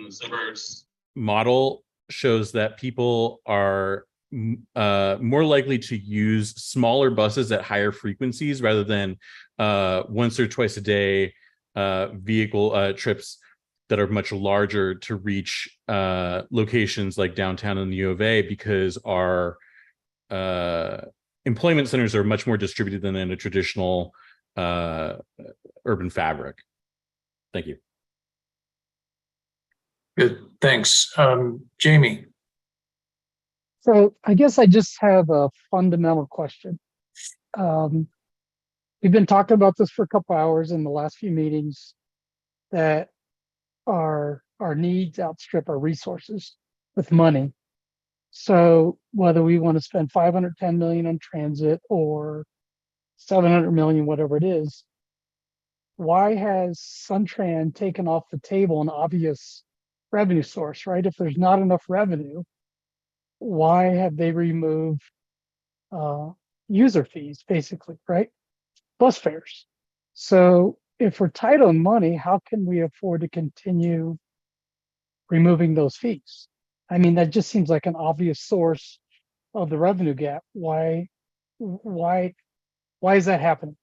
the suburbs model shows that people are more likely to use smaller buses at higher frequencies rather than once or twice a day vehicle trips that are much larger to reach locations like downtown in the U of A, because our employment centers are much more distributed than in a traditional urban fabric. Thank you. Good, thanks. Jamie. So I guess I just have a fundamental question. We've been talking about this for a couple hours in the last few meetings, that our needs outstrip our resources with money. So whether we want to spend 510 million on transit or 700 million, whatever it is, why has Suntran taken off the table an obvious revenue source, right? If there's not enough revenue, why have they removed user fees, basically, right? Bus fares. So if we're tight on money, how can we afford to continue removing those fees? I mean, that just seems like an obvious source of the revenue gap. Why is that happening?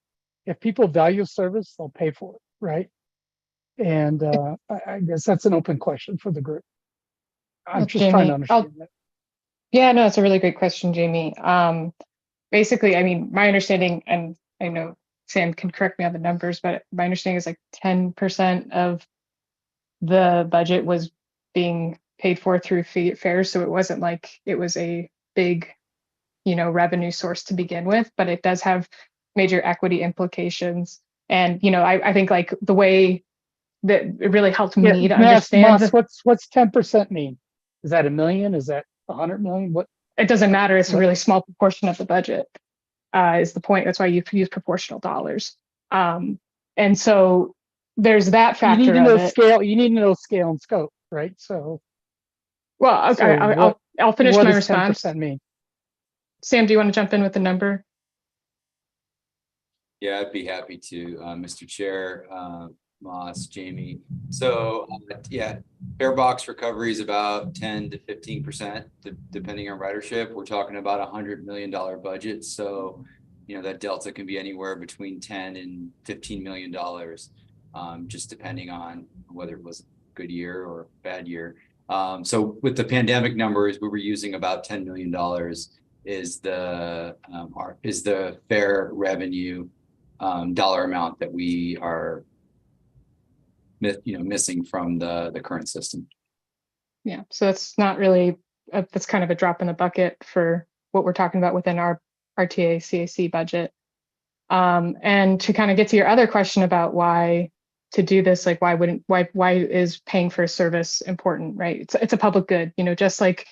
If people value service, they'll pay for it, right? And I guess that's an open question for the group. I'm just trying to understand that. Yeah, no, it's a really great question, Jamie. Basically, I mean, my understanding, and I know Sam can correct me on the numbers, but my understanding is like 10% of the budget was being paid for through fares. So it wasn't like it was a big, revenue source to begin with, but it does have major equity implications. And, I think like the way that it really helped me to understand. What's 10% mean? Is that $1 million? Is that 100 million? What? It doesn't matter. It's a really small proportion of the budget, is the point. That's why you use proportional dollars. And so there's that factor. You need to know scale. You need to know scale and scope, right? So, well, okay, I'll finish my response. What does 10% mean? Sam, do you want to jump in with the number? Yeah, I'd be happy to, Mr. Chair, Moss, Jamie. So yeah, fare box recovery is about 10 to 15%, depending on ridership. We're talking about $100 million budget. So, that delta can be anywhere between 10 and $15 million, just depending on whether it was a good year or bad year. So with the pandemic numbers, we were using about $10 million is the fare revenue dollar amount that we are missing from the current system. Yeah, so it's not really, that's kind of a drop in the bucket for what we're talking about within our RTA CAC budget. And to kind of get to your other question about why to do this, like why is paying for a service important, right? It's a public good, just like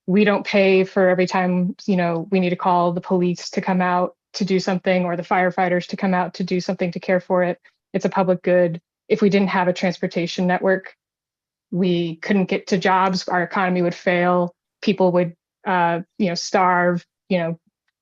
we don't pay for every time, we need to call the police to come out to do something, or the firefighters to come out to do something to care for it. It's a public good. If we didn't have a transportation network, we couldn't get to jobs, our economy would fail, people would starve,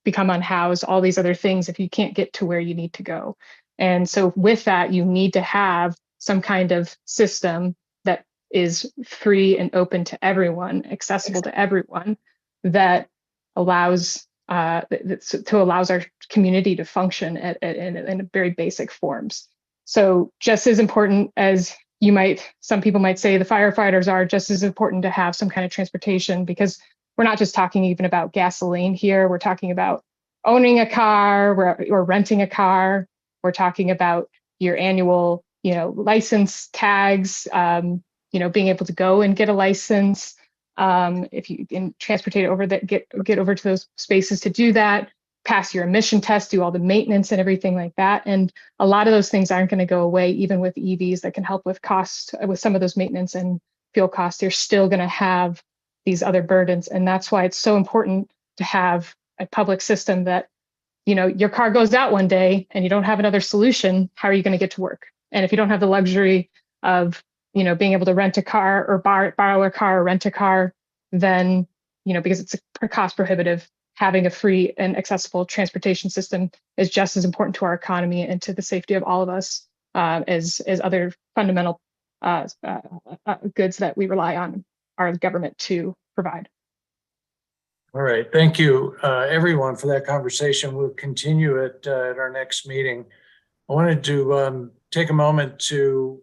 become unhoused, all these other things if you can't get to where you need to go. And so with that, you need to have some kind of system that is free and open to everyone, accessible to everyone, that allows allows our community to function in very basic forms. So just as important as some people might say the firefighters are, just as important to have some kind of transportation, because we're not just talking even about gasoline here. We're talking about owning a car or renting a car. We're talking about your annual, license tags, being able to go and get a license. If you can transportate over that, get over to those spaces to do that, pass your emission test, do all the maintenance and everything like that. And a lot of those things aren't going to go away, even with EVs that can help with cost, with some of those maintenance and fuel costs. You're still going to have these other burdens. And that's why it's so important to have a public system that, your car goes out one day and you don't have another solution. How are you going to get to work? And if you don't have the luxury of, being able to rent a car or borrow a car or rent a car, then, because it's cost prohibitive, having a free and accessible transportation system is just as important to our economy and to the safety of all of us as other fundamental goods that we rely on our government to provide. All right, thank you, everyone, for that conversation. We'll continue it at our next meeting. I wanted to take a moment to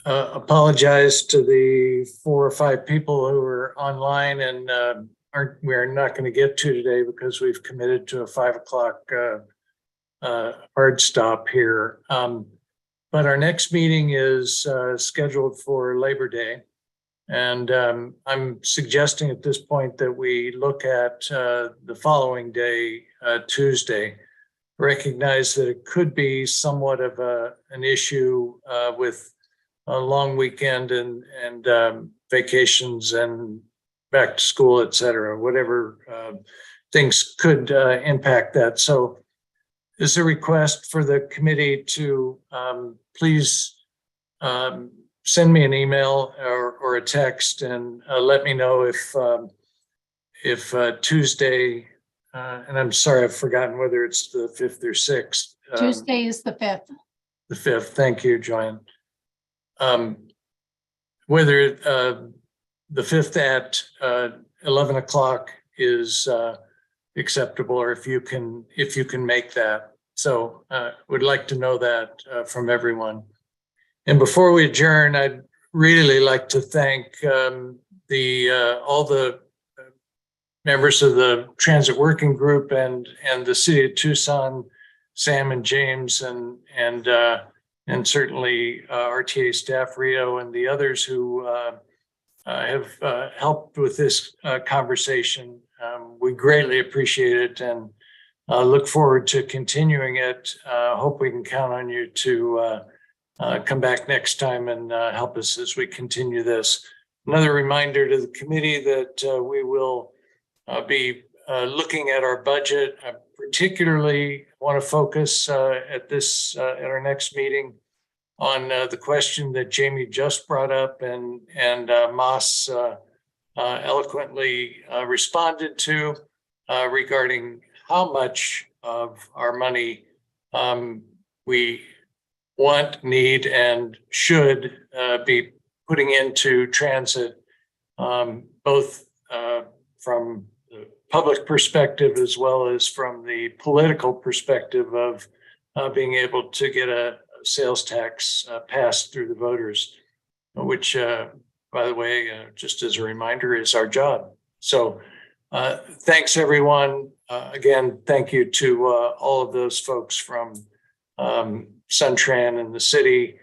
apologize to the 4 or 5 people who are online and we are not going to get to today because we've committed to a 5 o'clock hard stop here. But our next meeting is scheduled for Labor Day. And I'm suggesting at this point that we look at the following day, Tuesday. Recognize that it could be somewhat of an issue with a long weekend and vacations and back to school, et cetera, whatever things could impact that. So is a request for the committee to please send me an email or a text and let me know if Tuesday, and I'm sorry, I've forgotten whether it's the 5th or 6th. Tuesday is the 5th. The 5th. Thank you, Joanne. Whether the 5th at 11 o'clock is acceptable, or if you can make that. So would like to know that from everyone. And before we adjourn, I'd really like to thank all the members of the Transit Working Group and the City of Tucson, Sam and James, and certainly RTA staff, Rio, and the others who have helped with this conversation. We greatly appreciate it and look forward to continuing it. Hope we can count on you to come back next time and help us as we continue this. Another reminder to the committee that we will be looking at our budget. I particularly want to focus at our next meeting on the question that Jamie just brought up and Moss eloquently responded to regarding how much of our money we want, need, and should be putting into transit, both from the public perspective as well as from the political perspective of being able to get a sales tax passed through the voters, which, by the way, just as a reminder, is our job. So thanks, everyone. Again, thank you to all of those folks from Suntran and the city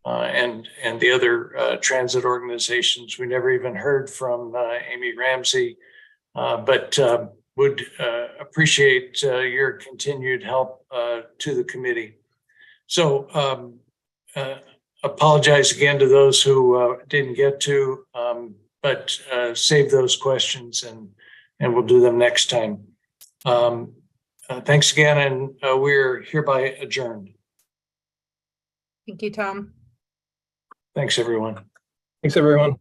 and the other transit organizations. We never even heard from Amy Ramsey, but would appreciate your continued help to the committee. So apologize again to those who didn't get to, but save those questions and we'll do them next time. Thanks again, and we're hereby adjourned. Thank you, Tom. Thanks, everyone. Thanks, everyone.